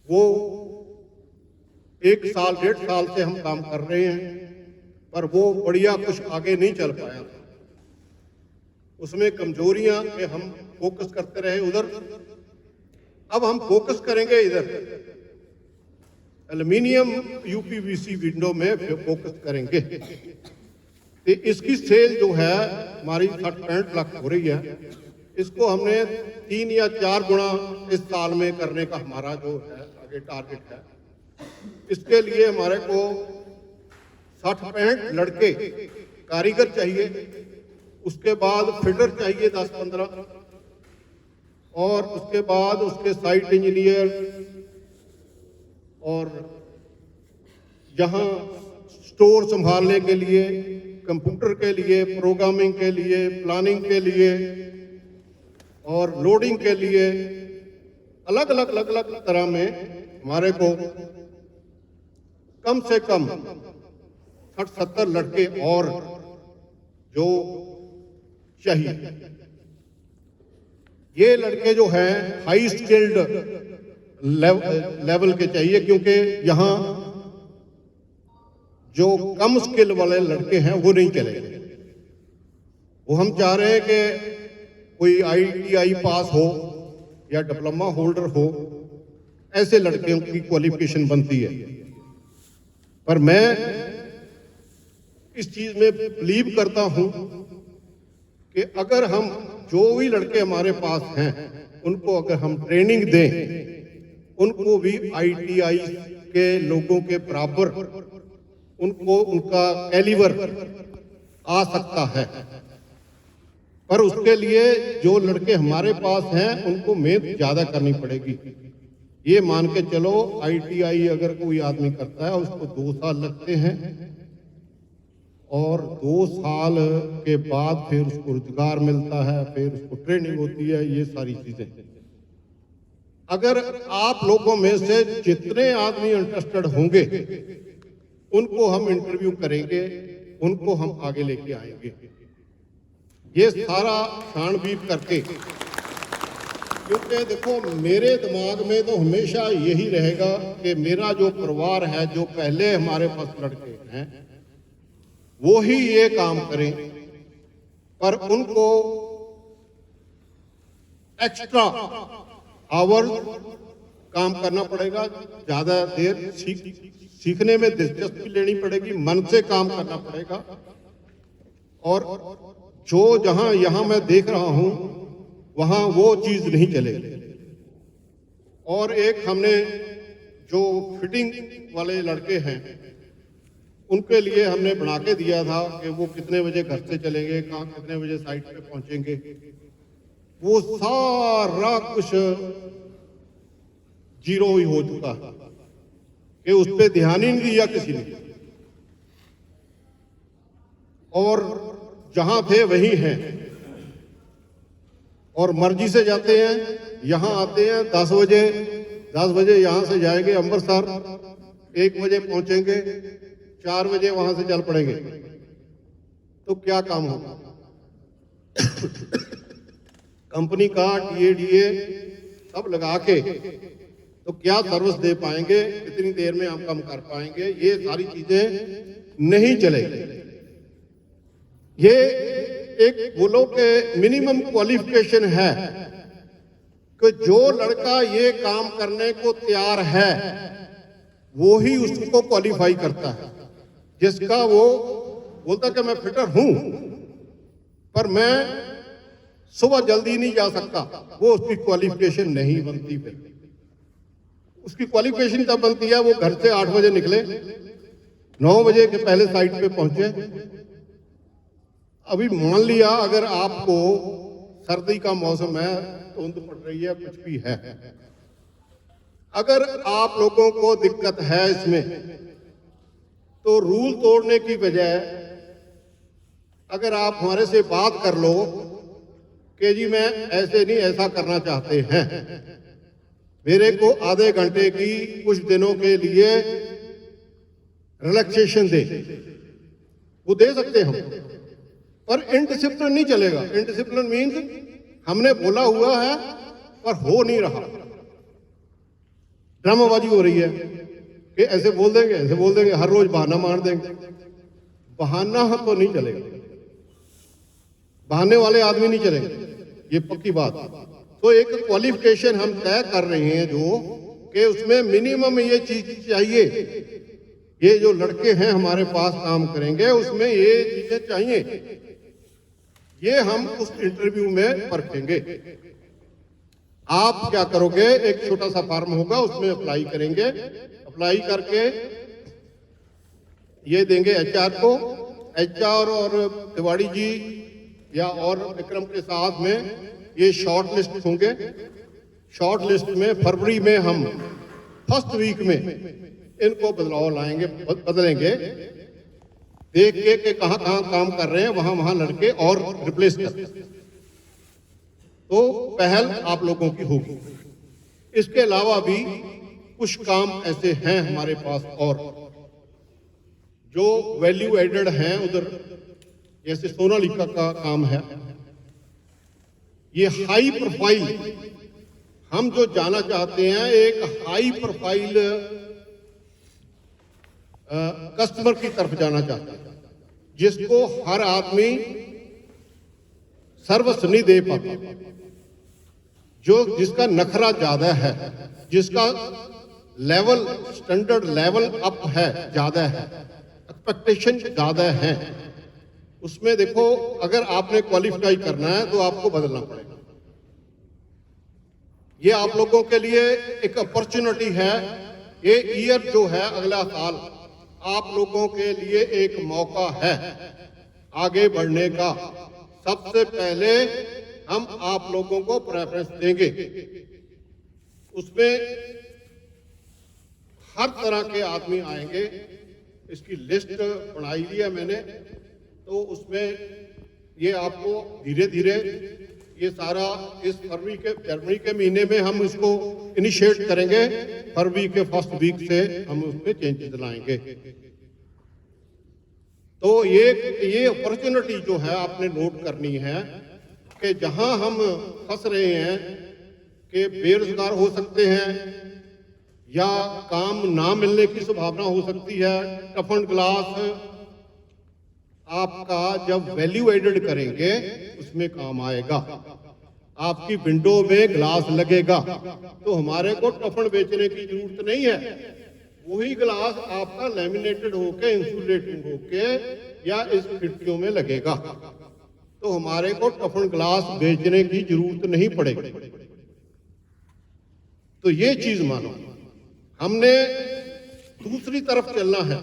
वो 1 साल 1.5 साल से हम काम कर रहे हैं, पर वो बढ़िया कुछ आगे नहीं चल पाया था। उसमें कमजोरियां कि हम फोकस करते रहे उधर, अब हम फोकस करेंगे इधर, एल्युमिनियम यूपीवीसी विंडो में फोकस करेंगे। तो इसकी सेल जो है हमारी 60-65 लाख हो रही है, इसको हमने 3 या 4 गुना इस साल में करने का हमारा जो है आगे टारगेट है। इसके लिए हमारे को 60-65 लड़के कारीगर चाहिए, उसके बाद फिटर चाहिए 10-15, और उसके बाद उसके साइट इंजीनियर, और यहाँ स्टोर संभालने के लिए, कंप्यूटर के लिए, प्रोग्रामिंग के लिए, प्लानिंग के लिए और लोडिंग के लिए, अलग अलग तरह में हमारे को कम से कम 60-70 लड़के और जो चाहिए। ये लड़के जो हैं हाई स्किल्ड लेवल के चाहिए, क्योंकि यहाँ जो कम स्किल वाले लड़के हैं वो नहीं चलेंगे। वो हम चाह रहे हैं कि कोई ITI पास हो या डिप्लोमा होल्डर हो, ऐसे लड़कियों की क्वालिफिकेशन बनती है। पर मैं इस चीज में बिलीव करता हूं कि अगर हम जो भी लड़के हमारे पास हैं उनको अगर हम ट्रेनिंग दें, उनको भी ITI के लोगों के बराबर उनको उनका कैलिबर आ सकता है। पर उसके लिए जो लड़के हमारे पास हैं उनको मेहनत ज्यादा करनी पड़ेगी। ये मान के चलो ITI अगर कोई आदमी करता है उसको 2 साल लगते हैं, और 2 साल के बाद फिर उसको रोजगार मिलता है, फिर उसको ट्रेनिंग होती है, ये सारी चीजें। अगर आप लोगों में से जितने आदमी इंटरेस्टेड होंगे उनको हम इंटरव्यू करेंगे, उनको हम आगे लेके आएंगे। ये सारा छानबीन करके, क्योंकि देखो मेरे दिमाग में तो हमेशा यही रहेगा कि मेरा जो परिवार है, जो पहले हमारे पास लड़के हैं वो ही ये काम करें, पर उनको एक्स्ट्रा आवर काम करना पड़ेगा, ज्यादा देर सीखने में दिलचस्पी लेनी पड़ेगी, मन से काम करना पड़ेगा। और जो जहां यहां मैं देख रहा हूं वहां वो चीज नहीं चलेगी। और एक हमने जो फिटिंग वाले लड़के हैं उनके लिए हमने बना के दिया था कि वो कितने बजे घर से चलेंगे, कहाँ कितने बजे साइट पे पहुंचेंगे। वो सारा कुछ जीरो ही हो चुका है कि उस पर ध्यान ही नहीं दिया किसी ने, और जहां थे वही हैं, और मर्जी से जाते हैं, यहां आते हैं 10 बजे यहां से जाएंगे अमृतसर, 1 बजे पहुंचेंगे, 4 बजे वहां से चल पड़ेंगे। तो क्या काम होगा? कंपनी का DA सब लगा के तो क्या सर्विस दे पाएंगे, कितनी देर में हम काम कर पाएंगे, ये सारी चीजें नहीं चलेगी। ये एक बोलो कि मिनिमम क्वालिफिकेशन है कि जो लड़का ये काम करने को तैयार है वो ही उसको क्वालिफाई करता है। जिसका वो बोलता कि मैं फिटर हूं पर मैं सुबह जल्दी नहीं जा सकता, वो उसकी क्वालिफिकेशन नहीं बनती। फिर उसकी क्वालिफिकेशन तब बनती है वो घर से 8 बजे निकले, 9 बजे के पहले साइट पे पहुंचे। अभी मान लिया अगर आपको सर्दी का मौसम है, धुंध पड़ रही है, कुछ भी है, अगर आप लोगों को दिक्कत है इसमें, तो रूल तोड़ने की बजाय अगर आप हमारे से बात कर लो कि जी मैं ऐसे नहीं ऐसा करना चाहते हैं, मेरे को आधे घंटे की कुछ दिनों के लिए रिलैक्सेशन दे, वो दे सकते हम, पर इनडिसिप्लिन नहीं चलेगा। इनडिसिप्लिन मीन्स हमने बोला हुआ है पर हो नहीं रहा, ड्रामाबाजी हो रही है कि ऐसे बोल देंगे, ऐसे बोल देंगे, हर रोज बहाना मार देंगे। बहाना तो नहीं चलेगा, बहाने वाले आदमी नहीं चलेंगे, ये पक्की बात। तो एक क्वालिफिकेशन हम तय कर रहे हैं जो कि उसमें मिनिमम ये चीज चाहिए, ये जो लड़के हैं हमारे पास काम करेंगे उसमें ये चीजें चाहिए, ये हम उस इंटरव्यू में परखेंगे। आप क्या करोगे, एक छोटा सा फॉर्म होगा उसमें अप्लाई करेंगे, अप्लाई करके ये देंगे एचआर को। एचआर और तिवाड़ी जी या और विक्रम के साथ में ये शॉर्ट लिस्ट होंगे। शॉर्ट लिस्ट में फरवरी में हम फर्स्ट वीक में इनको बदलाव लाएंगे, बदलेंगे, देख के कि कहाँ कहाँ काम कर रहे हैं वहां वहां लड़के और रिप्लेस कर, तो पहल आप लोगों की होगी। इसके अलावा भी कुछ काम ऐसे हैं हमारे पास और जो वैल्यू एडेड हैं उधर, जैसे सोनालिका का काम है, ये हाई प्रोफाइल हम जो जाना चाहते हैं, एक हाई प्रोफाइल कस्टमर की तरफ जाना चाहते हैं, जिसको हर आदमी सर्विस नहीं दे पाता, जो जिसका नखरा ज्यादा है, जिसका लेवल स्टैंडर्ड लेवल अप है, ज्यादा है, एक्सपेक्टेशन ज्यादा है। उसमें देखो अगर आपने क्वालिफाई करना है तो आपको बदलना पड़ेगा। ये आप लोगों के लिए एक अपॉर्चुनिटी है। ये ईयर जो है अगला साल आप लोगों के लिए एक मौका है आगे बढ़ने का। सबसे पहले हम आप लोगों को प्रेफरेंस देंगे, उसमें हर तरह के आदमी आएंगे। इसकी लिस्ट बनाई दी है मैंने, तो उसमें ये आपको धीरे धीरे ये सारा इस जनवरी के महीने में हम इसको इनिशिएट करेंगे। फरवरी के फर्स्ट वीक से हम उसमें चेंजेस लाएंगे। तो ये अपॉर्चुनिटी जो है आपने नोट करनी है कि जहां हम फंस रहे हैं कि बेरोजगार हो सकते हैं या काम ना मिलने की संभावना हो सकती है, टफ एंड ग्लास आपका जब वैल्यू एडेड करेंगे उसमें काम आएगा। आपकी विंडो में ग्लास लगेगा तो हमारे को टफन बेचने की जरूरत नहीं है, वही ग्लास आपका लैमिनेटेड होके इंसुलेटिंग होके या इस खिड़कियों में लगेगा, तो हमारे को टफन ग्लास बेचने की जरूरत नहीं पड़ेगी। तो ये चीज मानो, हमने दूसरी तरफ चलना है।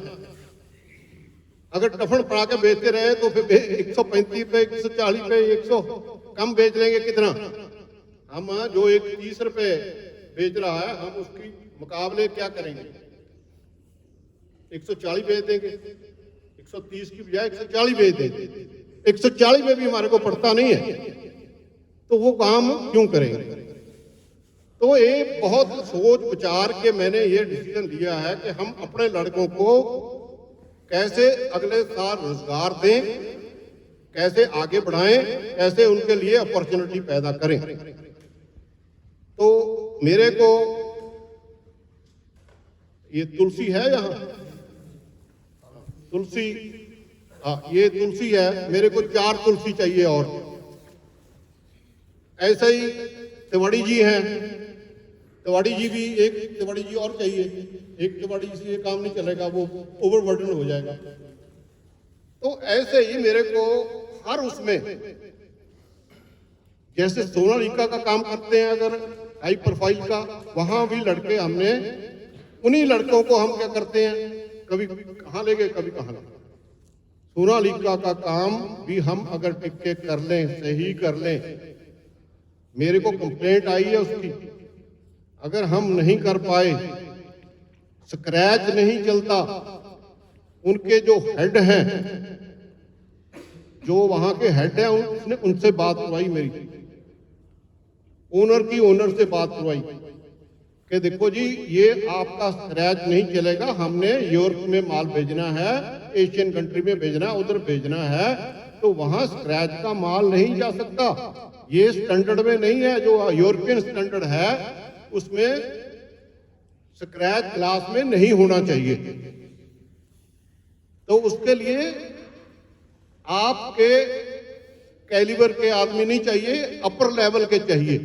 अगर टफन पड़ा के बेचते रहे तो फिर 135 पे 140 पे 100 कम बेच लेंगे। कितना हम जो एक 30 रुपए बेच रहा है हम उसकी मुकाबले क्या करेंगे, 140 बेच देंगे, 130 की बजाय 140 बेच देंगे। 140 में भी हमारे को पड़ता नहीं है तो वो काम क्यों करेंगे। तो ये बहुत सोच विचार के मैंने ये डिसीजन लिया है कि हम अपने लड़कों को कैसे अगले साल रोजगार दें, कैसे आगे बढ़ाएं, कैसे उनके लिए अपॉर्चुनिटी पैदा करें। तो मेरे को ये तुलसी है यहाँ, तुलसी, हाँ ये तुलसी है, मेरे को 4 तुलसी चाहिए और। ऐसे ही तिवाड़ी जी हैं, तिवाड़ी जी भी एक तिवाड़ी जी और चाहिए, एक तिवाड़ी से ये काम नहीं चलेगा, वो ओवरबर्डन हो जाएगा। तो ऐसे ही मेरे को हर उसमें, जैसे सोनालिका का काम करते हैं अगर हाई प्रोफाइल का, वहां भी लड़के हमने, उन्हीं लड़कों को हम क्या करते हैं, कभी कहाँ ले गए कभी कहाँ ले गए। सोनालिका का काम भी हम अगर टिक के कर लें, सही कर लें, मेरे को कंप्लेंट आई है उसकी, अगर हम नहीं कर पाए, स्क्रैच नहीं चलता, उनके जो हेड हैं, जो वहां के हेड हैं, उसने उनसे बात करवाई, मेरी ओनर की, ओनर से बात करवाई कि देखो जी ये आपका स्क्रैच नहीं चलेगा, हमने यूरोप में माल भेजना है, एशियन कंट्री में भेजना है, उधर भेजना है, तो वहां स्क्रैच का माल नहीं जा सकता, ये स्टैंडर्ड में नहीं है, जो यूरोपियन स्टैंडर्ड है उसमें स्क्रैच क्लास में नहीं होना चाहिए। तो उसके लिए आपके कैलिबर के आदमी नहीं चाहिए, अपर लेवल के चाहिए।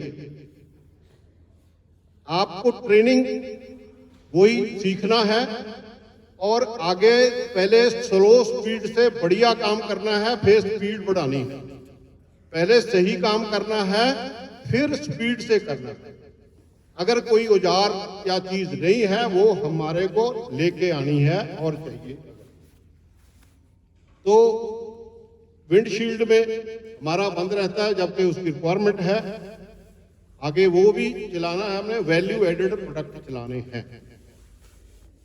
आपको ट्रेनिंग वही सीखना है और आगे पहले स्लो स्पीड से बढ़िया काम करना है, फिर स्पीड बढ़ानी है। पहले सही काम करना है, फिर स्पीड से करना है। अगर कोई औजार या चीज नहीं है, वो हमारे को लेके आनी है और चाहिए। तो विंडशील्ड में हमारा बंद रहता है, जबकि उसकी रिक्वायरमेंट है, आगे वो भी चलाना है, हमने वैल्यू एडेड प्रोडक्ट चलाने हैं।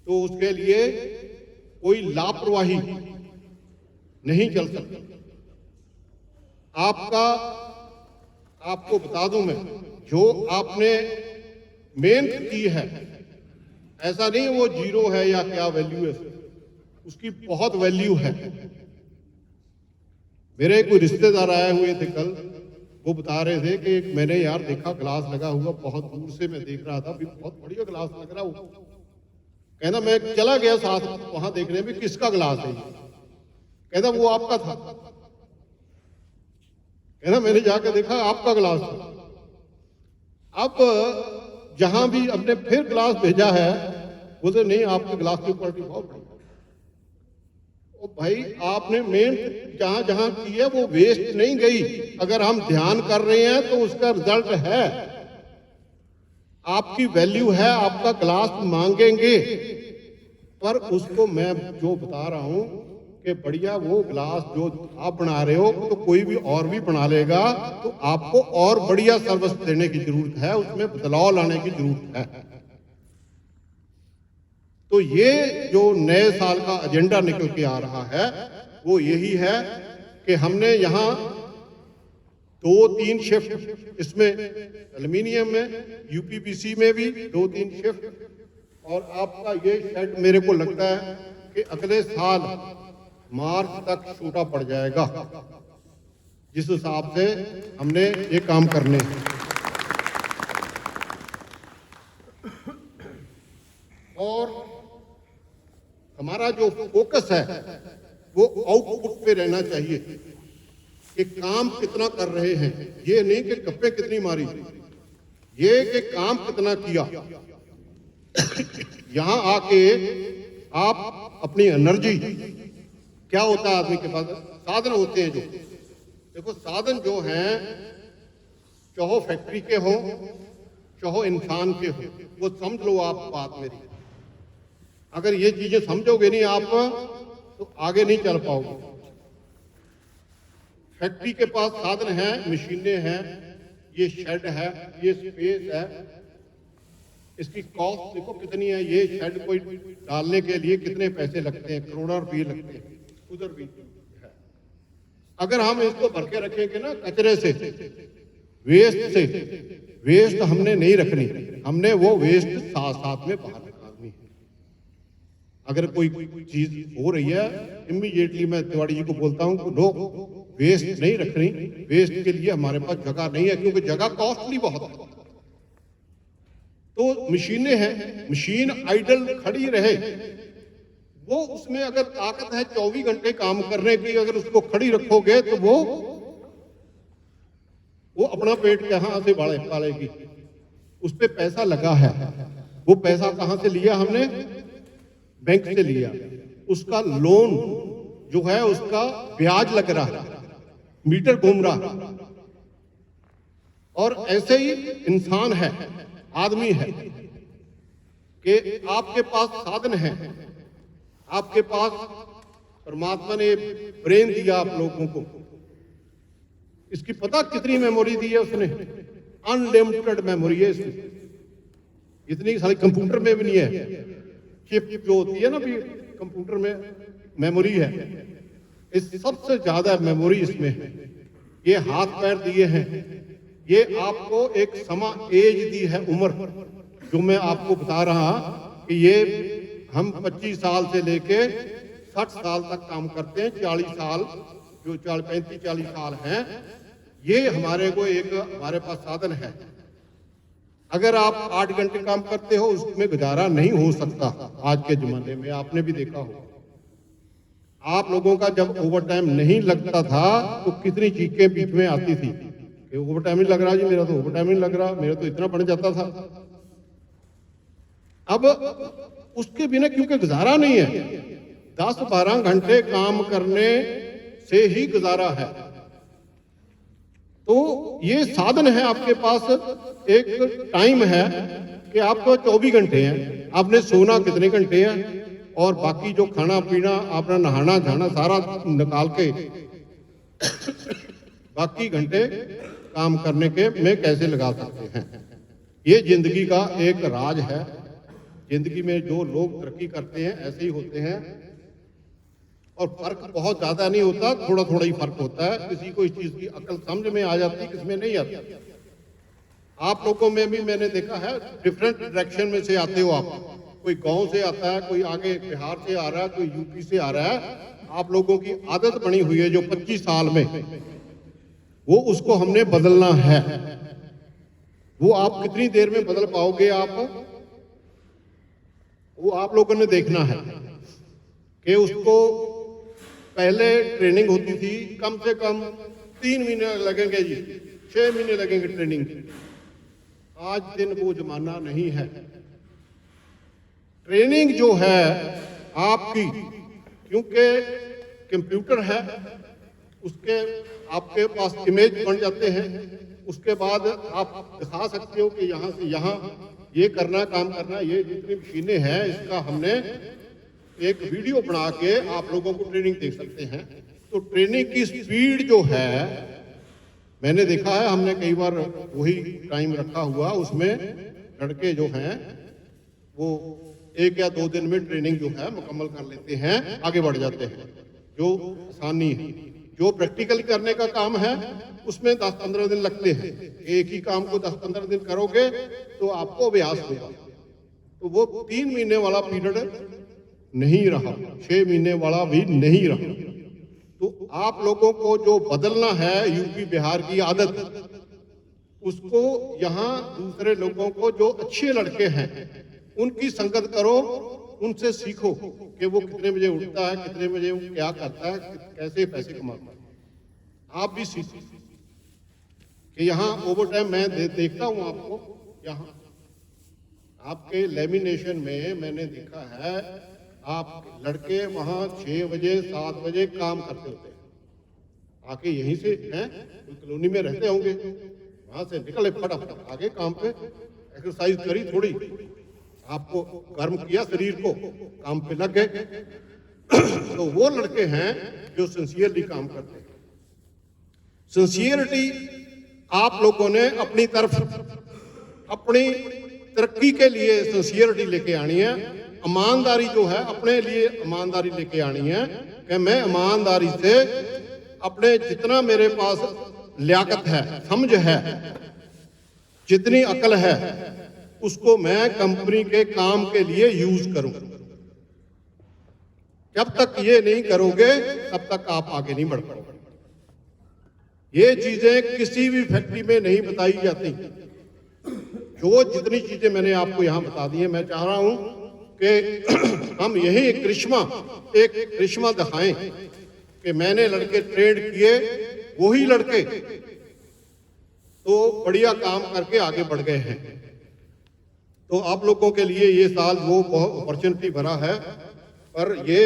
तो उसके लिए कोई लापरवाही नहीं चल सकती। आपको बता दूं मैं, जो आपने मेहनत की है, ऐसा नहीं वो जीरो है या क्या वैल्यू है, उसकी बहुत वैल्यू है। मेरे कोई रिश्तेदार आए हुए थे कल, वो बता रहे थे कि मैंने यार देखा ग्लास लगा हुआ, बहुत दूर से मैं देख रहा था, भी बहुत बढ़िया ग्लास लग रहा वो। कहना मैं चला गया साथ वहां देखने में, किसका ग्लास है ये? कहना वो आपका था। कहना मैंने जाकर देखा आपका ग्लास था। अब जहां भी हमने फिर ग्लास भेजा है, बोलते नहीं आपके ग्लास की क्वालिटी बहुत बढ़िया। ओ भाई, आपने मेहनत जहां जहां की है वो वेस्ट नहीं गई। अगर हम ध्यान कर रहे हैं तो उसका रिजल्ट है, आपकी वैल्यू है, आपका ग्लास मांगेंगे। पर उसको मैं जो बता रहा हूं कि बढ़िया वो ग्लास जो आप बना रहे हो, तो कोई भी और भी बना लेगा, तो आपको और बढ़िया सर्विस देने की जरूरत है, उसमें बदलाव लाने की जरूरत है। तो ये जो नए साल का एजेंडा निकल के आ रहा है, वो यही है कि हमने यहाँ 2-3 शिफ्ट, इसमें एल्युमिनियम में, यूपीपीसी में भी 2-3 शिफ्ट, और आपका ये शेड मेरे को लगता है कि अगले साल मार्च तक छोटा पड़ जाएगा, जिस हिसाब से हमने ये काम करने हैं। और हमारा जो फोकस है वो आउटपुट पे रहना चाहिए कि काम कितना कर रहे हैं, ये नहीं कि गप्पे कितनी मारी, ये कि काम कितना किया। यहां आके आप अपनी एनर्जी, क्या होता है आदमी के पास साधन होते हैं, जो देखो साधन जो हैं, चाहो फैक्ट्री के हो चाहो इंसान के हो, वो समझ लो आप बात मेरी। अगर ये चीजें समझोगे नहीं आप, तो आगे नहीं चल पाओगे। फैक्ट्री के पास साधन है, मशीनें हैं, ये शेड है, ये स्पेस है, इसकी कॉस्ट देखो कितनी है। ये शेड कोई डालने के लिए कितने पैसे लगते हैं, करोड़ों रुपये लगते हैं, उधर भी है। अगर हम इसको भर के रखेंगे ना कचरे से, वेस्ट से, वेस्ट हमने नहीं रखनी, हमने वो वेस्ट साथ साथ में बाहर निकालनी है। अगर कोई चीज हो रही है, इमीडिएटली मैं तिवाड़ी जी को बोलता हूं कि लो, वेस्ट नहीं रखनी, वेस्ट के लिए हमारे पास जगह नहीं है, क्योंकि जगह कॉस्टली बहुत है। तो मशीनें हैं, मशीन आइडल खड़ी रहे, वो उसमें अगर ताकत है 24 घंटे काम करने की, अगर उसको खड़ी रखोगे तो वो अपना पेट कहाँ से पालेगी। उस पे पैसा लगा है, वो पैसा कहाँ से लिया हमने? बैंक से लिया। उसका लोन जो है उसका ब्याज लग रहा है, मीटर घूम रहा है। और ऐसे ही इंसान है, आदमी है कि आपके पास साधन है, आपके पास परमात्मा ने ब्रेन दिया आप लोगों को, इसकी पता कितनी मेमोरी दी है उसने? अनलिमिटेड मेमोरी है इसमें, इतनी सारी कंप्यूटर में भी नहीं है। चिप जो होती है ना भी कंप्यूटर में मेमोरी है, इस सबसे ज्यादा मेमोरी इसमें है। ये हाथ पैर दिए हैं, ये आपको एक एज दी है, उम्र जो मैं आपको बता रहा कि ये हम 25 साल से लेके 60 साल तक काम करते हैं। 40 साल जो 35-40 साल हैं, ये हमारे पास साधन है। अगर आप 8 घंटे काम करते हो, उसमें गुजारा नहीं हो सकता आज के जमाने में। आपने भी देखा हो, आप लोगों का जब ओवर टाइम नहीं लगता था तो कितनी चीखें बीच में आती थी कि ओवर टाइम नहीं लग रहा जी, मेरा तो ओवर टाइम नहीं लग रहा, मेरा तो इतना बढ़ जाता था। अब उसके बिना क्योंकि गुजारा नहीं है, 10-12 घंटे काम करने से ही गुजारा है। तो ये साधन है आपके पास, एक टाइम है कि आपको 24 घंटे हैं, आपने सोना कितने घंटे है, और बाकी जो खाना पीना, आपने नहाना झाना सारा निकाल के बाकी घंटे काम करने के में कैसे लगा सकते हैं। ये जिंदगी का एक राज है। जिंदगी में जो लोग तरक्की करते हैं ऐसे ही होते हैं, और फर्क बहुत ज्यादा नहीं होता, थोड़ा थोड़ा ही फर्क होता है। किसी को इस चीज की अकल समझ में आ जाती, किसमें नहीं आती। आप लोगों में भी मैंने देखा है, डिफरेंट डायरेक्शन में से आते हो आप। कोई गांव से आता है, कोई आगे बिहार से आ रहा है, कोई यूपी से आ रहा है। आप लोगों की आदत बनी हुई है जो 25 साल में, वो उसको हमने बदलना है। वो आप कितनी देर में बदल पाओगे वो आप लोगों ने देखना है कि उसको पहले ट्रेनिंग होती थी, कम से कम 3 महीने लगेंगे जी, 6 महीने लगेंगे ट्रेनिंग। आज दिन वो जमाना नहीं है। ट्रेनिंग जो है आपकी, क्योंकि कंप्यूटर है, उसके आपके पास इमेज बन जाते हैं, उसके बाद आप दिखा सकते हो कि यहाँ से यहाँ ये करना, काम करना। ये जितनी मशीनें हैं, इसका हमने एक वीडियो बना के आप लोगों को ट्रेनिंग दे सकते हैं। तो ट्रेनिंग की स्पीड जो है, मैंने देखा है, हमने कई बार वही टाइम रखा हुआ, उसमें लड़के जो हैं वो 1 या 2 दिन में ट्रेनिंग जो है मुकम्मल कर लेते हैं, आगे बढ़ जाते हैं। जो आसानी है, जो प्रैक्टिकल करने का काम है, उसमें 10-15 दिन लगते हैं। एक ही काम को 10-15 दिन करोगे तो आपको अभ्यास होगा। तो वो 3 महीने वाला पीरियड नहीं रहा, 6 महीने वाला भी नहीं रहा। तो आप लोगों को जो बदलना है यूपी बिहार की आदत, उसको यहाँ दूसरे लोगों को जो अच्छे लड़के हैं उनकी संगत करो, उनसे सीखो कि वो कितने बजे उठता है, कितने बजे वो क्या करता है, कैसे पैसे कमाता है। आप भी सीखो कि यहाँ ओवर टाइम मैं देखता हूँ आपको, यहाँ आपके लेमिनेशन में मैंने देखा है, आप लड़के वहाँ 6 बजे 7 बजे काम करते होते हैं। आके यहीं से हैं, कॉलोनी में रहते होंगे, वहां से निकले फटाफट आगे काम पे, एक्सरसाइज करी, थोड़ी आपको गर्म किया शरीर को, काम पे लग गए। तो वो लड़के हैं जो सिंसियरली काम करते हैं। सिंसियरिटी आप लोगों ने अपनी तरफ, अपनी तरक्की के लिए सिंसियरिटी लेके आनी है। ईमानदारी जो है अपने लिए ईमानदारी लेके आनी है कि मैं ईमानदारी से अपने जितना मेरे पास लियाकत है, समझ है, जितनी अकल है, उसको मैं कंपनी के काम के लिए यूज करूं। जब तक ये नहीं करोगे तब तक आप आगे नहीं बढ़ पाओगे। ये चीजें किसी भी फैक्ट्री में नहीं बताई जाती। जो जितनी चीजें मैंने आपको यहाँ बता दी हैं, मैं चाह रहा हूं कि हम यही एक करिश्मा दिखाएं कि मैंने लड़के ट्रेड किए, वही लड़के तो बढ़िया काम करके आगे बढ़ गए हैं। तो आप लोगों के लिए ये साल वो बहुत अपॉर्चुनिटी भरा है, पर ये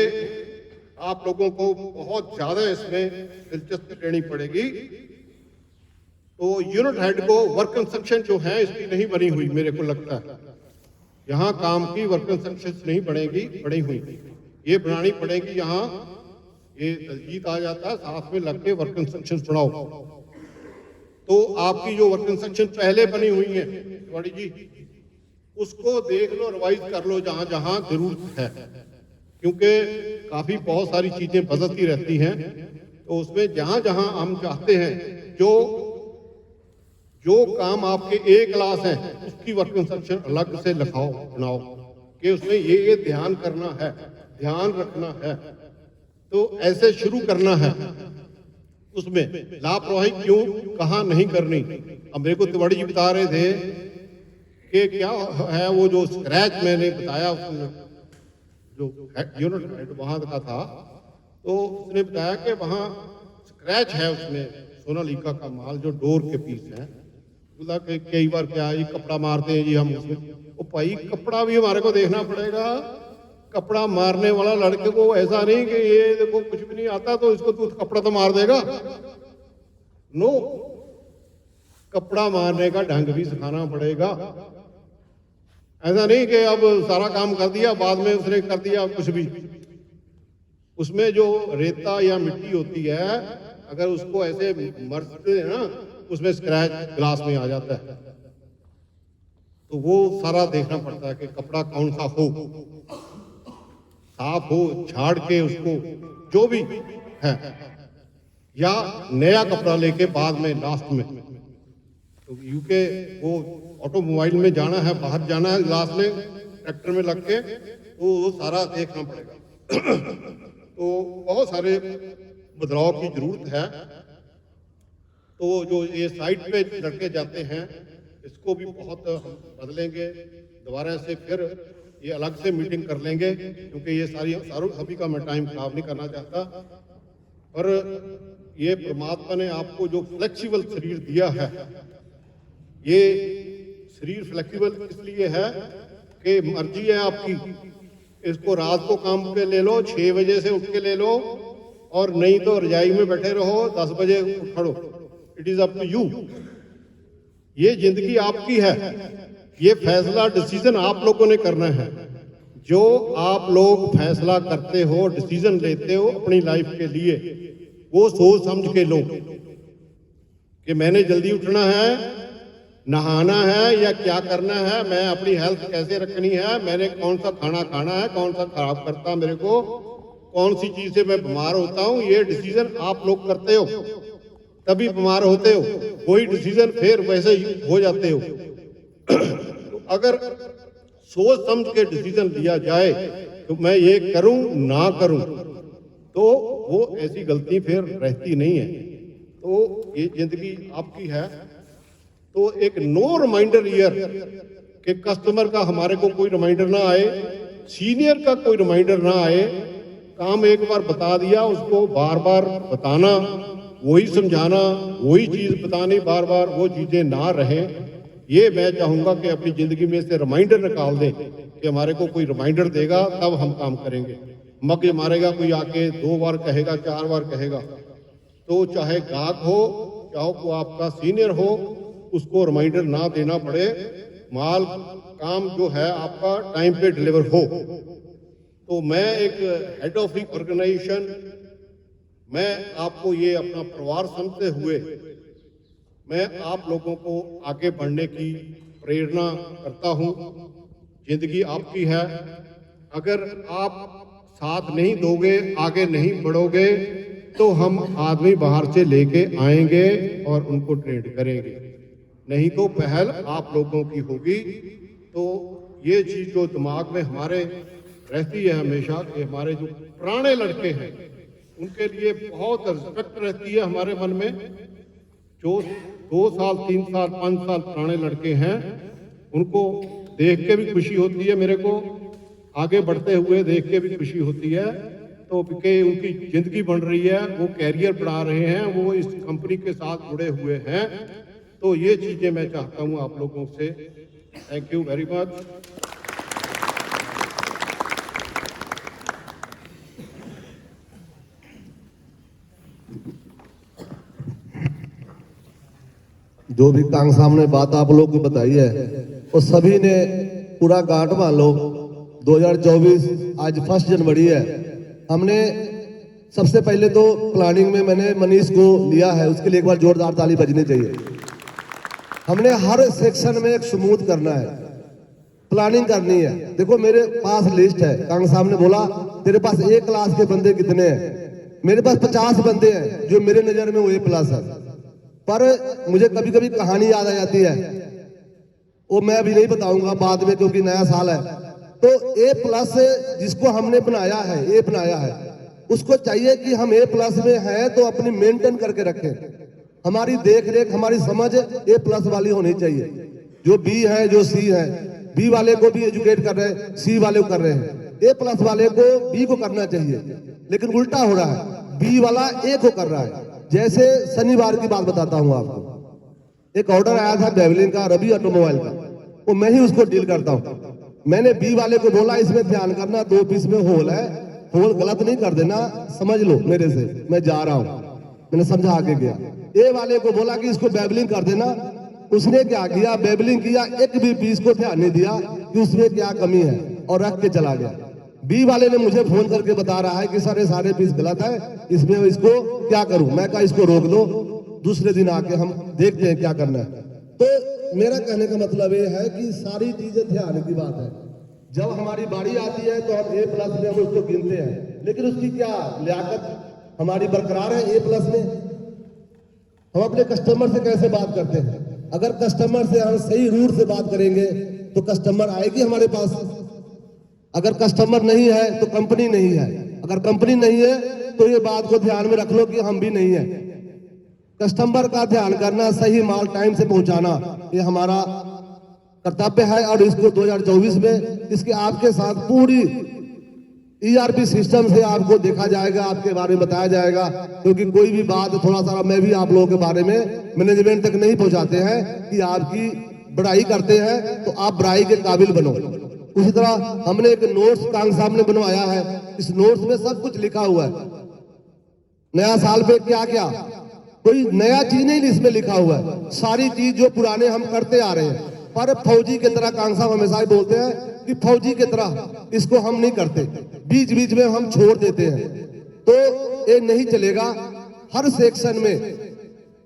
आप लोगों को बहुत ज्यादा इसमें दिलचस्पी लेनी पड़ेगी। तो यूनिट हेड को वर्क कंस्ट्रक्शन जो है इसकी नहीं बनी हुई, मेरे को लगता है यहाँ काम की वर्क कंस्ट्रक्शन नहीं बनी हुई, ये बनानी पड़ेगी। यहाँ ये दलजीत आ जाता है, साथ में लग के वर्क कंस्ट्रक्शन बनाओ। तो आपकी जो वर्क कंस्ट्रक्शन पहले बनी हुई है तिवाड़ी जी, उसको देख लो, रिवाइज कर लो जहां जहां जरूरत है, क्योंकि काफी बहुत सारी चीजें बदलती रहती हैं। तो उसमें जहां जहां हम चाहते हैं जो काम आपके ए क्लास है उसकी वर्क कंस्ट्रक्शन अलग से लिखाओ, बनाओ कि उसमें ये ध्यान करना है, ध्यान रखना है। तो ऐसे शुरू करना है, उसमें लापरवाही क्यों कहाँ नहीं करनी। अब मेरे को तिवाड़ी जी बता रहे थे कि क्या है वो जो स्क्रैच मैंने बताया, जो यूनिट हेड वहां का था, तो उसने बताया कि वहां स्क्रैच है उसमें सोनालिका का माल, जो डोर के पीस है। बोला कि कई बार क्या ये कपड़ा मारते हैं जी हम उसमें, वो भाई कपड़ा भी हमारे को देखना पड़ेगा। कपड़ा मारने वाला लड़के को ऐसा नहीं कि ये देखो कुछ भी नहीं आता तो इसको तू कपड़ा तो मार देगा, नो, कपड़ा मारने का ढंग भी सिखाना पड़ेगा। ऐसा नहीं कि अब सारा काम कर दिया, बाद में उसने कर दिया कुछ भी। उसमें जो रेता या मिट्टी होती है, अगर उसको ऐसे मरते हैं ना, उसमें स्क्रैच ग्लास में आ जाता है। तो वो सारा देखना पड़ता है कि कपड़ा कौन सा हो, साफ हो, झाड़ के उसको जो भी है, या नया कपड़ा लेके बाद में लास्ट में। तो यूके वो ऑटोमोबाइल में जाना है, बाहर जाना है, ग्लास में ट्रैक्टर में लग के, तो वो सारा देखना पड़ेगा। तो बहुत सारे बदलाव की जरूरत है। तो जो ये साइट पे लड़के जाते हैं, इसको भी बहुत बदलेंगे दोबारा से, फिर ये अलग से मीटिंग कर लेंगे, क्योंकि ये सभी का मैं टाइम खराब नहीं करना चाहता। पर ये परमात्मा ने आपको जो फ्लेक्सिबल शरीर दिया है, ये शरीर फ्लेक्सिबल इसलिए है कि मर्जी है आपकी, इसको रात को काम पे ले लो, 6 बजे से उठ के ले लो, और नहीं तो रजाई में बैठे रहो, 10 बजे उठो, it is up to you. ये जिंदगी आपकी है, ये फैसला डिसीजन आप लोगों ने करना है। जो आप लोग फैसला करते हो, डिसीजन लेते हो अपनी लाइफ के लिए, वो सोच समझ के लो कि मैंने जल्दी उठना है, नहाना है या क्या करना है, मैं अपनी हेल्थ कैसे रखनी है, मैंने कौन सा खाना खाना है, कौन सा खराब करता मेरे को, कौन सी चीज से मैं बीमार होता हूं, ये डिसीजन आप लोग करते हो, तभी बीमार होते हो। कोई डिसीजन फिर वैसे ही हो जाते हो। तो अगर सोच समझ के डिसीजन लिया जाए, तो मैं ये करूं ना करूं, तो वो ऐसी गलती फिर रहती नहीं है। तो ये जिंदगी आपकी है। तो एक नो रिमाइंडर ईयर कि कस्टमर का हमारे को कोई रिमाइंडर ना आए, सीनियर का कोई रिमाइंडर ना आए। काम एक बार बता दिया, उसको बार बार बताना, वही समझाना, वही चीज बतानी बार बार, वो चीजें ना रहें। ये मैं चाहूंगा कि अपनी जिंदगी में से रिमाइंडर निकाल दें कि हमारे को कोई रिमाइंडर देगा तब हम काम करेंगे। मग मारेगा कोई आके 2 बार कहेगा, 4 बार कहेगा, तो चाहे गाहक हो, चाहे वो आपका सीनियर हो, उसको रिमाइंडर ना देना पड़े, माल काम जो है आपका टाइम पे डिलीवर हो। तो मैं एक हेड ऑफ द ऑर्गेनाइजेशन, मैं आपको ये अपना परिवार समझते हुए मैं आप लोगों को आगे बढ़ने की प्रेरणा करता हूं। जिंदगी आपकी है, अगर आप साथ नहीं दोगे, आगे नहीं बढ़ोगे, तो हम आदमी बाहर से लेके आएंगे और उनको ट्रेड करेंगे, नहीं तो पहल आप लोगों की होगी। तो ये चीज जो दिमाग में हमारे रहती है हमेशा कि हमारे जो पुराने लड़के हैं उनके लिए बहुत रिस्पेक्ट रहती है हमारे मन में। जो 2 साल 3 साल 5 साल पुराने लड़के हैं उनको देख के भी खुशी होती है, मेरे को आगे बढ़ते हुए देख के भी खुशी होती है। तो कि उनकी जिंदगी बन रही है, वो कैरियर बढ़ा रहे हैं, वो इस कंपनी के साथ जुड़े हुए हैं। तो ये चीजें मैं चाहता हूँ आप लोगों से। Thank you very much. जो भी कांग साहब ने बात आप लोग को बताई है वो सभी ने पूरा गांठ मान लो। 2024 आज 1 जनवरी है। हमने सबसे पहले तो प्लानिंग में मैंने मनीष को लिया है, उसके लिए एक बार जोरदार ताली बजनी चाहिए। हमने हर सेक्शन में एक स्मूथ करना है, प्लानिंग करनी है। देखो मेरे पास लिस्ट है, कांग साहब ने बोला तेरे पास ए क्लास के बंदे कितने हैं, मेरे पास 50 बंदे हैं जो मेरे नजर में वो A+ है। पर मुझे कभी कभी कहानी याद आ जाती है, वो मैं अभी नहीं बताऊंगा, बाद में, क्योंकि नया साल है। तो A+ जिसको हमने बनाया है, ए बनाया है, उसको चाहिए कि हम A+ में हैं तो अपनी मेंटेन करके रखें। हमारी देख रेख, हमारी समझ A+ वाली होनी चाहिए। जो B है, जो C है, B वाले को भी एजुकेट कर रहे हैं, C वाले को कर रहे हैं, A+ वाले को B को करना चाहिए। लेकिन उल्टा हो रहा है, B वाला A को कर रहा है। जैसे शनिवार की बात बताता हूं आपको, एक ऑर्डर आया था बेवलिन का, रवि ऑटोमोबाइल का, वो मैं ही उसको डील करता हूं। मैंने B वाले को बोला इसमें ध्यान करना, 2 पीस में होल है, होल गलत नहीं कर देना, समझ लो मेरे से, मैं जा रहा हूं। मैंने समझा के गया। A वाले को बोला कि इसको बेवलिन कर देना, उसने क्या किया, बेवलिन किया, एक भी पीस को ध्यान नहीं दिया कि उसमें क्या कमी है और रख के चला गया। B वाले ने मुझे फोन करके बता रहा है कि सर ये सारे पीस गलत है, इसमें इसको क्या करूं। मैं कहा इसको रोक लो, दूसरे दिन आके हम देखते हैं क्या करना है। तो मेरा कहने का मतलब ये है कि सारी चीजें ध्यान की बात है। जब हमारी बारी आती है तो हम A+ में हम उसको गिनते हैं, लेकिन उसकी क्या लियाकत हमारी बरकरार है A+ में। हम अपने कस्टमर से कैसे बात करते हैं, अगर कस्टमर से हम सही रूट से बात करेंगे तो कस्टमर आएगी हमारे पास। अगर कस्टमर नहीं है तो कंपनी नहीं है, अगर कंपनी नहीं है तो ये बात को ध्यान में रख लो कि हम भी नहीं है। कस्टमर का ध्यान करना, सही माल टाइम से पहुंचाना, ये हमारा कर्तव्य है। और इसको 2024 में इसके आपके साथ पूरी ERP सिस्टम से आपको देखा जाएगा, आपके बारे में बताया जाएगा। क्योंकि कोई भी बात थोड़ा सा मैं भी आप लोगों के बारे में मैनेजमेंट तक नहीं पहुंचाते हैं कि आपकी बड़ाई करते हैं तो आप बड़ाई के काबिल बनो। उसी तरह हमने एक नोट्स कांग साहब ने बनवाया है, इस नोट्स में सब कुछ लिखा हुआ है। नया साल पे क्या क्या, कोई नया चीज नहीं इसमें लिखा हुआ है, सारी चीज जो पुराने हम करते आ रहे हैं। पर फौजी की तरह कांग साहब हमेशा ही बोलते हैं कि फौजी की तरह इसको हम नहीं करते, बीच बीच में हम छोड़ देते हैं। तो ये नहीं चलेगा। हर सेक्शन में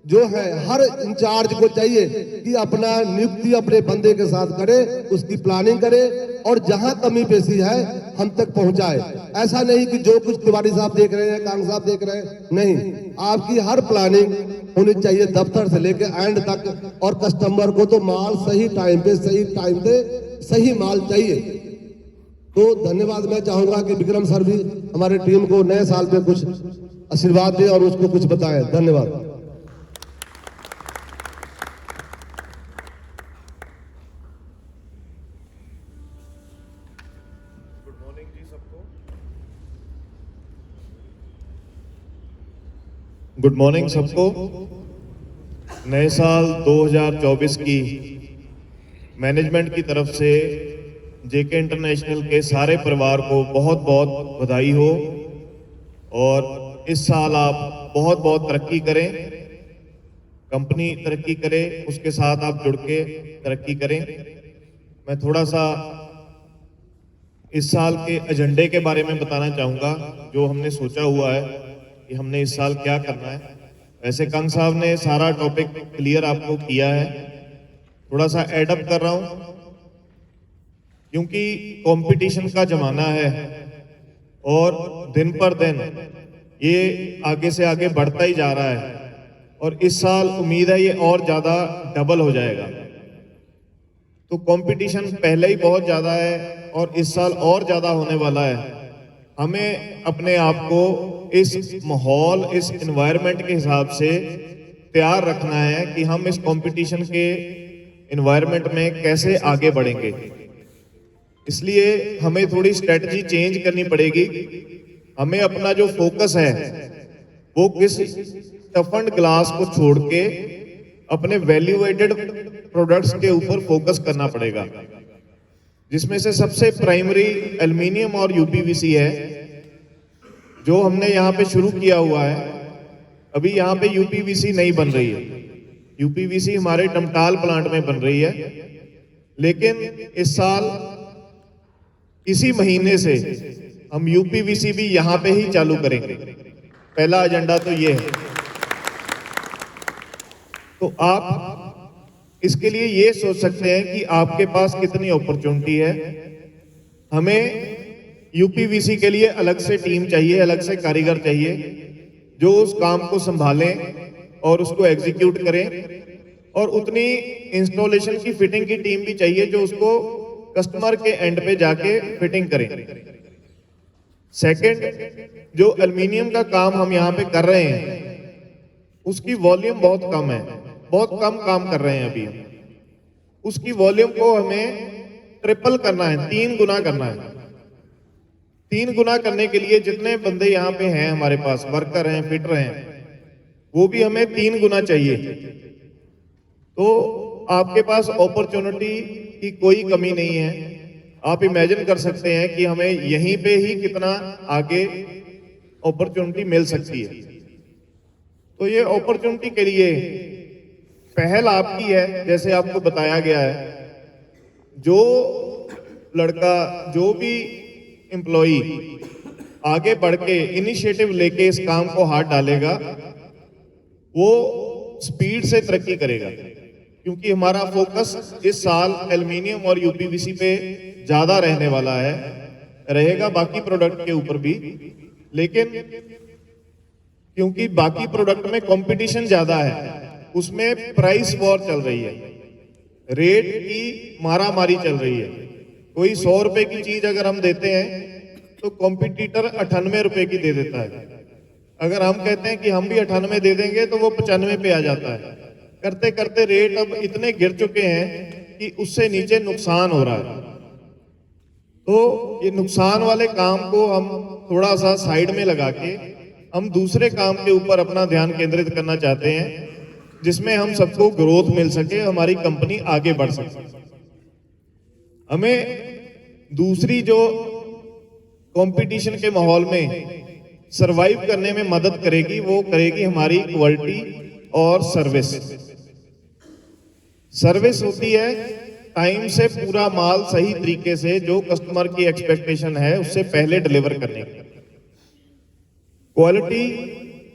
जो है हर इंचार्ज को चाहिए कि अपना नियुक्ति अपने बंदे के साथ करे, उसकी प्लानिंग करे और जहां कमी पेशी है हम तक पहुंचाए। ऐसा नहीं कि जो कुछ तिवारी साहब देख रहे हैं, कांग साहब देख रहे हैं, नहीं, आपकी हर प्लानिंग होनी चाहिए दफ्तर से लेके एंड तक। और कस्टमर को तो माल सही टाइम पे सही माल चाहिए। तो धन्यवाद। मैं चाहूंगा कि विक्रम सर भी हमारे टीम को नए साल पे कुछ आशीर्वाद दे और उसको कुछ बताएं। धन्यवाद। गुड मॉर्निंग सबको। नए साल 2024 की मैनेजमेंट की तरफ से JK इंटरनेशनल के सारे परिवार को बहुत बहुत बधाई हो और इस साल आप बहुत बहुत तरक्की करें, कंपनी तरक्की करे, उसके साथ आप जुड़ के तरक्की करें। मैं थोड़ा सा इस साल के एजेंडे के बारे में बताना चाहूँगा, जो हमने सोचा हुआ है कि हमने इस साल क्या करना है। वैसे कंग साहब ने सारा टॉपिक क्लियर आपको किया है, थोड़ा सा एडअप कर रहा हूं क्योंकि कंपटीशन का जमाना है और दिन पर दिन ये आगे से आगे बढ़ता ही जा रहा है और इस साल उम्मीद है ये और ज्यादा डबल हो जाएगा। तो कंपटीशन पहले ही बहुत ज्यादा है और इस साल और ज्यादा होने वाला है। हमें अपने आप को इस माहौल, इस एनवायरनमेंट के हिसाब से तैयार रखना है कि हम इस कंपटीशन के एनवायरनमेंट में कैसे आगे बढ़ेंगे। इसलिए हमें थोड़ी स्ट्रेटजी चेंज करनी पड़ेगी। हमें अपना जो फोकस है वो किस टफन्ड ग्लास को छोड़ के अपने वैल्यू एडेड प्रोडक्ट्स के ऊपर फोकस करना पड़ेगा, जिसमें से सबसे प्राइमरी एल्युमिनियम और यूपीवीसी है, जो हमने यहाँ पे शुरू किया हुआ है। अभी यहाँ पे यूपीवीसी नहीं बन रही है, यूपीवीसी हमारे डमटाल प्लांट में बन रही है, लेकिन इस साल इसी महीने से हम यूपीवीसी भी यहाँ पे ही चालू करेंगे। पहला एजेंडा तो ये है। तो आप इसके लिए ये सोच सकते हैं कि आपके पास कितनी अपॉर्चुनिटी है। हमें यूपीवीसी के लिए अलग से टीम चाहिए, अलग से कारीगर चाहिए जो उस काम को संभालें और उसको एग्जीक्यूट करें, और उतनी इंस्टॉलेशन की फिटिंग की टीम भी चाहिए जो उसको कस्टमर के एंड पे जाके फिटिंग करें। सेकंड, जो एल्युमिनियम का काम हम यहाँ पे कर रहे हैं उसकी वॉल्यूम बहुत कम है, बहुत कम काम कर रहे हैं अभी। उसकी वॉल्यूम को हमें ट्रिपल करना है, 3 गुना करना है। 3 गुना करने के लिए जितने बंदे यहाँ पे हैं हमारे पास, वर्कर हैं, फिटर हैं, वो भी हमें 3 गुना चाहिए। तो आपके पास अपॉर्चुनिटी की कोई कमी नहीं है। आप इमेजिन कर सकते हैं कि हमें यहीं पे ही कितना आगे अपॉर्चुनिटी मिल सकती है। तो ये अपॉर्चुनिटी के लिए पहल आपकी है, जैसे आपको बताया गया है। जो लड़का, जो भी एम्प्लॉई आगे बढ़ के इनिशिएटिव लेके इस काम को हाथ डालेगा, वो स्पीड से तरक्की करेगा, क्योंकि हमारा फोकस इस साल एल्युमिनियम और यूपीवीसी पे ज्यादा रहने वाला है, रहेगा बाकी प्रोडक्ट के ऊपर भी, लेकिन क्योंकि बाकी प्रोडक्ट में कंपटीशन ज्यादा है, उसमें प्राइस वॉर चल रही है, रेट की मारामारी चल रही है। कोई 100 रुपए की चीज अगर हम देते हैं तो कॉम्पिटिटर 98 रुपए की दे देता है। अगर हम कहते हैं कि हम भी 98 दे देंगे तो वो 95 पे आ जाता है। करते करते रेट अब इतने गिर चुके हैं कि उससे नीचे नुकसान हो रहा है। तो ये नुकसान वाले काम को हम थोड़ा सा साइड में लगा के हम दूसरे काम के ऊपर अपना ध्यान केंद्रित करना चाहते हैं, जिसमें हम सबको ग्रोथ मिल सके, हमारी कंपनी आगे बढ़ सके। हमें दूसरी जो कंपटीशन के माहौल में सरवाइव करने में मदद करेगी, वो करेगी हमारी क्वालिटी और सर्विस। सर्विस होती है टाइम से पूरा माल सही तरीके से, जो कस्टमर की एक्सपेक्टेशन है उससे पहले डिलीवर करने की।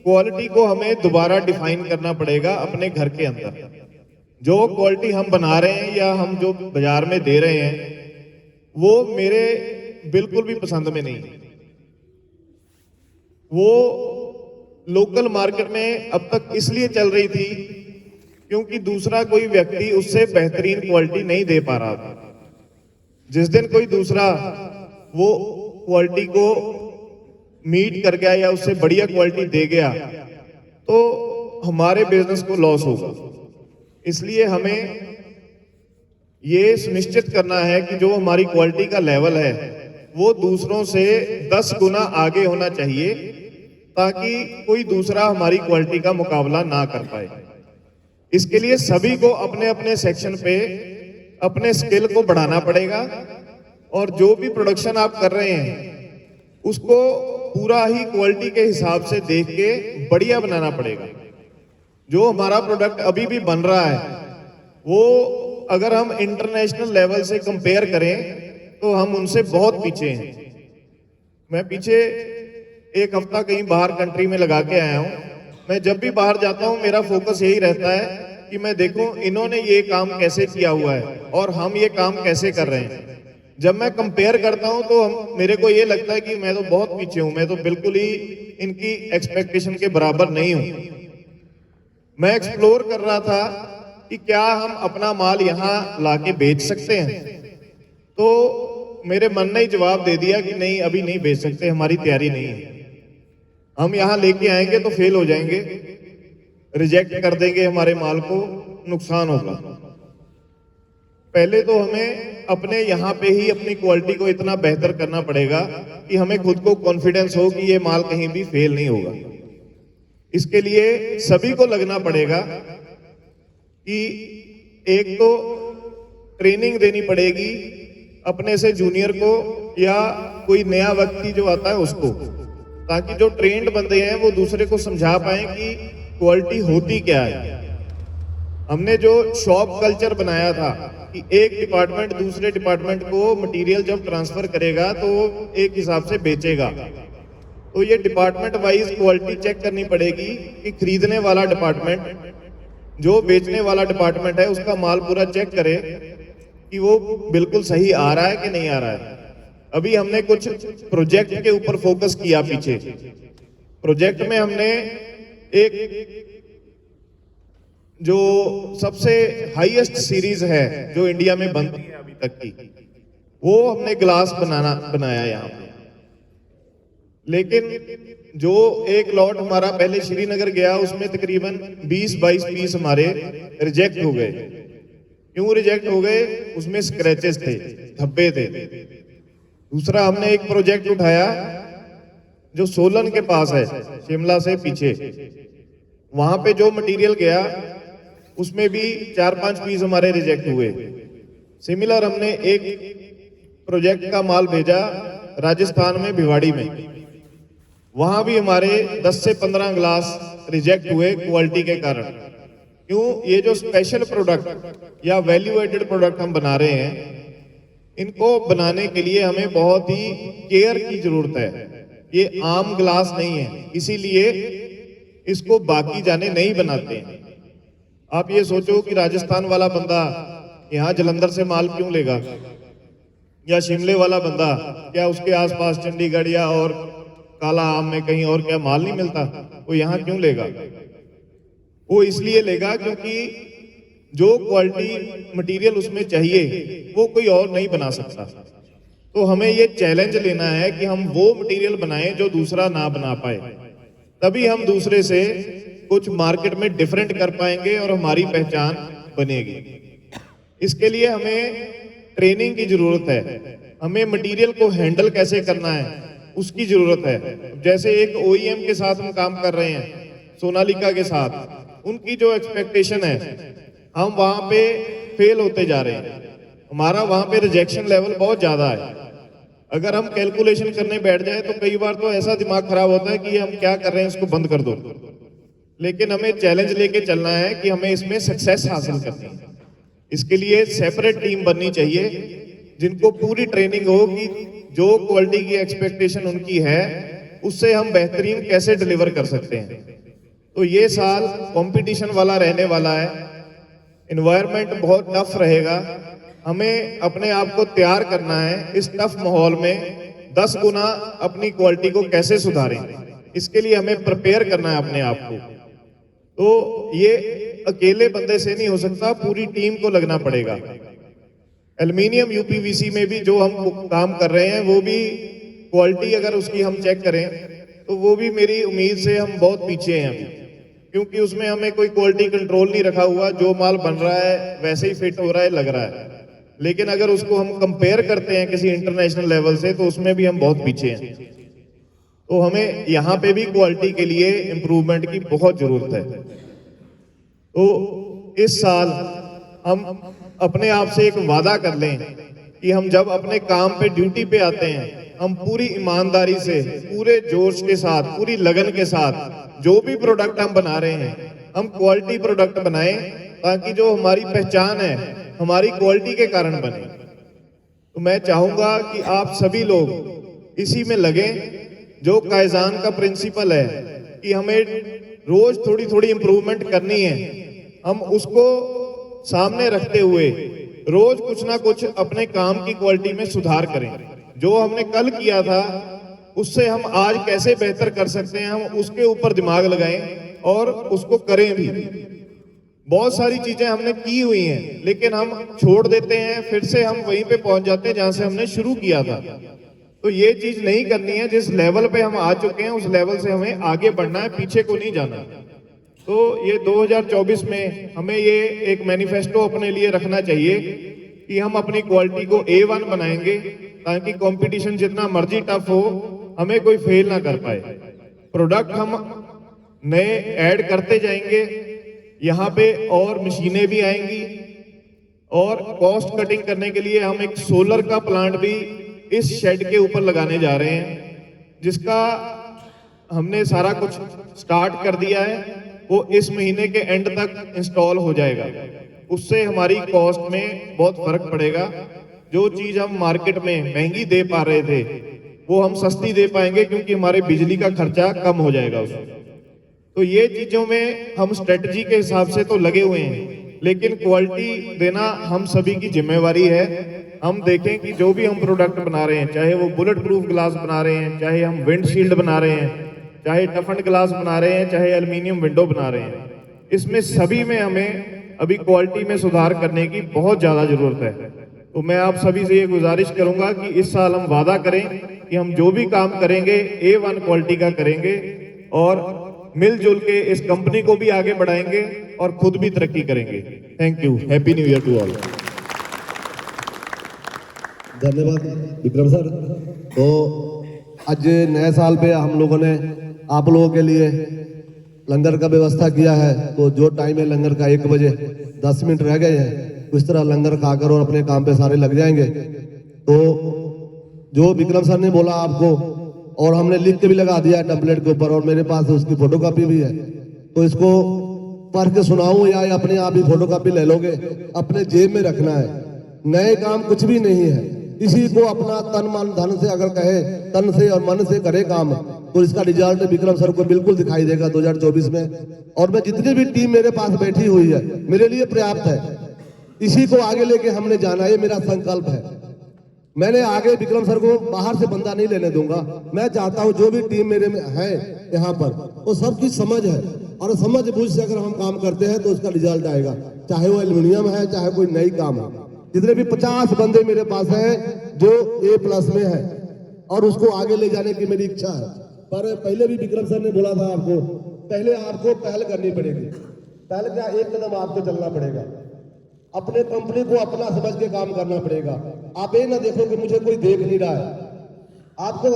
क्वालिटी को हमें दोबारा डिफाइन करना पड़ेगा अपने घर के अंदर। जो क्वालिटी हम बना रहे हैं या हम जो बाजार में दे रहे हैं, वो मेरे बिल्कुल भी पसंद में नहीं। वो लोकल मार्केट में अब तक इसलिए चल रही थी क्योंकि दूसरा कोई व्यक्ति उससे बेहतरीन क्वालिटी नहीं दे पा रहा था। जिस दिन कोई दूसरा वो क्वालिटी को मीट कर गया या उससे बढ़िया क्वालिटी दे गया, तो हमारे बिजनेस को लॉस होगा। इसलिए हमें ये सुनिश्चित करना है कि जो हमारी क्वालिटी का लेवल है वो दूसरों से 10 गुना आगे होना चाहिए, ताकि कोई दूसरा हमारी क्वालिटी का मुकाबला ना कर पाए। इसके लिए सभी को अपने अपने सेक्शन पे अपने स्किल को बढ़ाना पड़ेगा, और जो भी प्रोडक्शन आप कर रहे हैं उसको पूरा ही क्वालिटी के हिसाब से देख के बढ़िया बनाना पड़ेगा। जो हमारा प्रोडक्ट अभी भी बन रहा है वो अगर हम इंटरनेशनल लेवल से कंपेयर करें तो हम उनसे बहुत पीछे हैं। मैं पीछे 1 हफ्ता कहीं बाहर कंट्री में लगा के आया हूं। मैं जब भी बाहर जाता हूं मेरा फोकस यही रहता है कि मैं देखूं इन्होंने ये काम कैसे किया हुआ है और हम ये काम कैसे कर रहे हैं। जब मैं कंपेयर करता हूं तो मेरे को ये लगता है कि मैं तो बहुत पीछे हूं, मैं तो बिल्कुल ही इनकी एक्सपेक्टेशन के बराबर नहीं हूं। मैं एक्सप्लोर कर रहा था कि क्या हम अपना माल यहाँ लाके बेच सकते हैं, तो मेरे मन ने ही जवाब दे दिया कि नहीं, अभी नहीं बेच सकते, हमारी तैयारी नहीं है। हम यहाँ लेके आएंगे तो फेल हो जाएंगे, रिजेक्ट कर देंगे हमारे माल को, नुकसान होगा। पहले तो हमें अपने यहाँ पे ही अपनी क्वालिटी को इतना बेहतर करना पड़ेगा कि हमें खुद को कॉन्फिडेंस हो कि ये माल कहीं भी फेल नहीं होगा। इसके लिए सभी को लगना पड़ेगा कि एक तो ट्रेनिंग देनी पड़ेगी अपने से जूनियर को या कोई नया व्यक्ति जो आता है उसको, ताकि जो ट्रेंड बंदे हैं वो दूसरे को समझा पाए कि क्वालिटी होती क्या है। हमने जो शॉप कल्चर बनाया था कि एक डिपार्टमेंट दूसरे डिपार्टमेंट को मटेरियल जब ट्रांसफर करेगा तो वो एक हिसाब से बेचेगा, तो ये डिपार्टमेंट वाइज क्वालिटी चेक करनी पड़ेगी कि खरीदने वाला डिपार्टमेंट जो बेचने वाला डिपार्टमेंट है उसका माल पूरा चेक करे कि वो बिल्कुल सही आ रहा है कि नहीं आ रहा है। अभी हमने कुछ प्रोजेक्ट के ऊपर फोकस किया। पीछे प्रोजेक्ट में हमने एक जो सबसे हाईएस्ट सीरीज है जो इंडिया में बनती है अभी तक की, वो हमने ग्लास बनाया यहाँ पे। लेकिन जो एक लॉट हमारा पहले श्रीनगर गया उसमें तकरीबन 20-22 पीस हमारे रिजेक्ट हो गए। क्यों रिजेक्ट हो गए? उसमें स्क्रैचेस थे, धब्बे थे। दूसरा हमने एक प्रोजेक्ट उठाया जो सोलन के पास है, शिमला से पीछे, वहां पे जो मटेरियल गया उसमें भी 4-5 पीस हमारे रिजेक्ट हुए। सिमिलर हमने एक प्रोजेक्ट का माल भेजा राजस्थान में भिवाड़ी में, वहां भी हमारे 10 से 15 ग्लास रिजेक्ट हुए क्वालिटी के कारण। क्यों? ये जो स्पेशल प्रोडक्ट या वैल्यू एडेड प्रोडक्ट हम बना रहे हैं, इनको बनाने के लिए हमें बहुत ही केयर की जरूरत है। ये आम ग्लास नहीं है, इसीलिए इसको बाकी जाने नहीं बनाते हैं। आप ये सोचो कि राजस्थान वाला बंदा यहाँ जलंधर से माल क्यों लेगा, या शिमले वाला बंदा क्या उसके आसपास चंडीगढ़ या और काला आम में कहीं और क्या माल नहीं मिलता, वो यहाँ क्यों लेगा? वो इसलिए लेगा क्योंकि जो क्वालिटी मटेरियल उसमें चाहिए वो कोई और नहीं बना सकता। तो हमें ये चैलेंज लेना है कि हम वो मटेरियल बनाएं जो दूसरा ना बना पाए, तभी हम दूसरे से कुछ मार्केट में डिफरेंट कर पाएंगे और हमारी पहचान बनेगी। इसके लिए हमें ट्रेनिंग की जरूरत है, हमें मटेरियल को हैंडल कैसे करना है उसकी जरूरत है। जैसे एक OEM के साथ हम काम कर रहे हैं, सोनालिका के साथ, उनकी जो एक्सपेक्टेशन है हम वहां पे फेल होते जा रहे हैं। हमारा वहां पे रिजेक्शन लेवल बहुत ज्यादा है। अगर हम कैलकुलेशन करने बैठ जाए तो कई बार तो ऐसा दिमाग खराब होता है कि हम क्या कर रहे हैं इसको बंद कर दो। लेकिन हमें चैलेंज लेके चलना है कि हमें इसमें सक्सेस हासिल करनी है। इसके लिए सेपरेट टीम बननी चाहिए जिनको पूरी ट्रेनिंग हो कि जो क्वालिटी की एक्सपेक्टेशन उनकी है उससे हम बेहतरीन कैसे डिलीवर कर सकते हैं। तो ये साल कंपटीशन वाला रहने वाला है, एनवायरनमेंट बहुत टफ रहेगा। हमें अपने आप को तैयार करना है इस टफ माहौल में 10 गुना अपनी क्वालिटी को कैसे सुधारें, इसके लिए हमें प्रिपेयर करना है अपने आप को। तो ये अकेले बंदे से नहीं हो सकता, पूरी टीम को लगना पड़ेगा। एल्युमिनियम UPVC में भी जो हम काम कर रहे हैं वो भी क्वालिटी अगर उसकी हम चेक करें तो वो भी मेरी उम्मीद से हम बहुत पीछे हैं अभी, क्योंकि उसमें हमें कोई क्वालिटी कंट्रोल नहीं रखा हुआ। जो माल बन रहा है वैसे ही फिट हो रहा है, लग रहा है। लेकिन अगर उसको हम कंपेयर करते हैं किसी इंटरनेशनल लेवल से तो उसमें भी हम बहुत पीछे हैं। तो हमें यहाँ पे भी क्वालिटी के लिए इम्प्रूवमेंट की बहुत जरूरत है। तो इस साल हम अपने आप से एक वादा कर लें कि हम जब अपने काम पे ड्यूटी पे आते हैं हम पूरी ईमानदारी से, पूरे जोश के साथ, पूरी लगन के साथ जो भी प्रोडक्ट हम बना रहे हैं हम क्वालिटी प्रोडक्ट बनाएं, ताकि जो हमारी पहचान है हमारी क्वालिटी के कारण बने। तो मैं चाहूंगा कि आप सभी लोग इसी में लगें। जो कायजान का प्रिंसिपल है कि हमें रोज थोड़ी थोड़ी इंप्रूवमेंट करनी है, हम उसको सामने रखते हुए रोज कुछ ना कुछ अपने काम की क्वालिटी में सुधार करें। जो हमने कल किया था उससे हम आज कैसे बेहतर कर सकते हैं, हम उसके ऊपर दिमाग लगाएं और उसको करें भी। बहुत सारी चीजें हमने की हुई हैं लेकिन हम छोड़ देते हैं, फिर से हम वहीं पे पहुंच जाते हैं जहां से हमने शुरू किया था। तो ये चीज नहीं करनी है। जिस लेवल पे हम आ चुके हैं उस लेवल से हमें आगे बढ़ना है, पीछे को नहीं जाना। तो ये 2024 में हमें ये एक मैनिफेस्टो अपने लिए रखना चाहिए कि हम अपनी क्वालिटी को A1 बनाएंगे ताकि कंपटीशन जितना मर्जी टफ हो हमें कोई फेल ना कर पाए। प्रोडक्ट हम नए ऐड करते जाएंगे, यहाँ पे और मशीनें भी आएंगी और कॉस्ट कटिंग करने के लिए हम एक सोलर का प्लांट भी इस शेड के ऊपर लगाने जा रहे हैं, जिसका हमने सारा कुछ स्टार्ट कर दिया है। वो इस महीने के एंड तक इंस्टॉल हो जाएगा। उससे हमारी कॉस्ट में बहुत फर्क पड़ेगा। जो चीज हम मार्केट में महंगी दे पा रहे थे वो हम सस्ती दे पाएंगे, क्योंकि हमारे बिजली का खर्चा कम हो जाएगा उसमें। तो ये चीजों में हम स्ट्रेटजी के हिसाब से तो लगे हुए हैं, लेकिन क्वालिटी देना हम सभी की जिम्मेवारी है। हम देखें कि जो भी हम प्रोडक्ट बना रहे हैं, चाहे वो बुलेट प्रूफ ग्लास बना रहे हैं, चाहे हम विंडशील्ड बना रहे हैं, चाहे टफन ग्लास बना रहे हैं, चाहे एल्युमिनियम विंडो बना रहे हैं, इसमें सभी में हमें अभी क्वालिटी में सुधार करने की बहुत ज्यादा जरूरत है। तो मैं आप सभी से ये गुजारिश करूंगा कि इस साल हम वादा करें कि हम जो भी काम करेंगे A1 क्वालिटी का करेंगे और मिलजुल के इस कंपनी को भी आगे बढ़ाएंगे और खुद भी तरक्की करेंगे। Thank you. Happy new year to all. धन्यवाद विक्रम सर। तो आज नए साल पे हम लोगों ने आप लोगों के लिए लंगर का व्यवस्था किया है। तो जो टाइम है लंगर का 1 बजे 10 मिनट रह गए हैं, उस तरह लंगर खाकर और अपने काम पे सारे लग जाएंगे। तो जो विक्रम सर ने बोला आपको, और हमने लिख के भी लगा दिया है टेम्पलेट के ऊपर, और मेरे पास उसकी फोटोकॉपी भी है। तो इसको पढ़ के सुनाऊं या अपने आप ही फोटोकॉपी ले लोगे? अपने जेब में रखना है। नए काम कुछ भी नहीं है। इसी को अपना तन मन धन से अगर कहे, तन से और मन से करे काम, तो इसका रिजल्ट विक्रम सर को बिल्कुल दिखाई देगा 2024 में। और मैं जितनी भी टीम मेरे पास बैठी हुई है मेरे लिए पर्याप्त है। इसी को आगे लेके हमने जाना, ये मेरा संकल्प है। मैंने आगे विक्रम सर को बाहर से बंदा नहीं लेने दूंगा। मैं चाहता हूं जो भी टीम मेरे में है यहाँ पर, वो सबकी समझ है, और समझ बूझ से अगर हम काम करते हैं तो उसका रिजल्ट आएगा। चाहे वो एल्युमिनियम है, चाहे कोई नई काम है। जितने भी 50 बंदे मेरे पास हैं जो A+ में है, और उसको आगे ले जाने की मेरी इच्छा है। पर पहले भी विक्रम सर ने बोला था आपको, पहले आपको पहल करनी पड़ेगी। पहल क्या, 1 कदम आपको चलना पड़ेगा। अपने कंपनी को अपना समझ के काम करना पड़ेगा। आप ये ना देखो कि मुझे कोई देख नहीं रहा है। आपको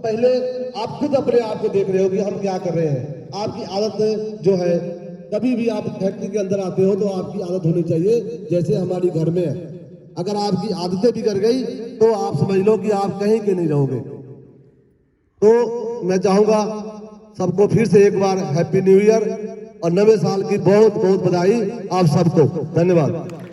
पहले आप खुद अपने आप को देख रहे हो कि हम क्या कर रहे हैं। आपकी आदत जो है, कभी भी आप फैक्ट्री के अंदर आते हो तो आपकी आदत होनी चाहिए जैसे हमारी घर में है। अगर आपकी आदतें बिगड़ गई तो आप समझ लो कि आप कहीं के नहीं रहोगे। तो मैं चाहूंगा सबको फिर से एक बार हैप्पी न्यू ईयर और नवे साल की बहुत बहुत बधाई आप सबको। धन्यवाद।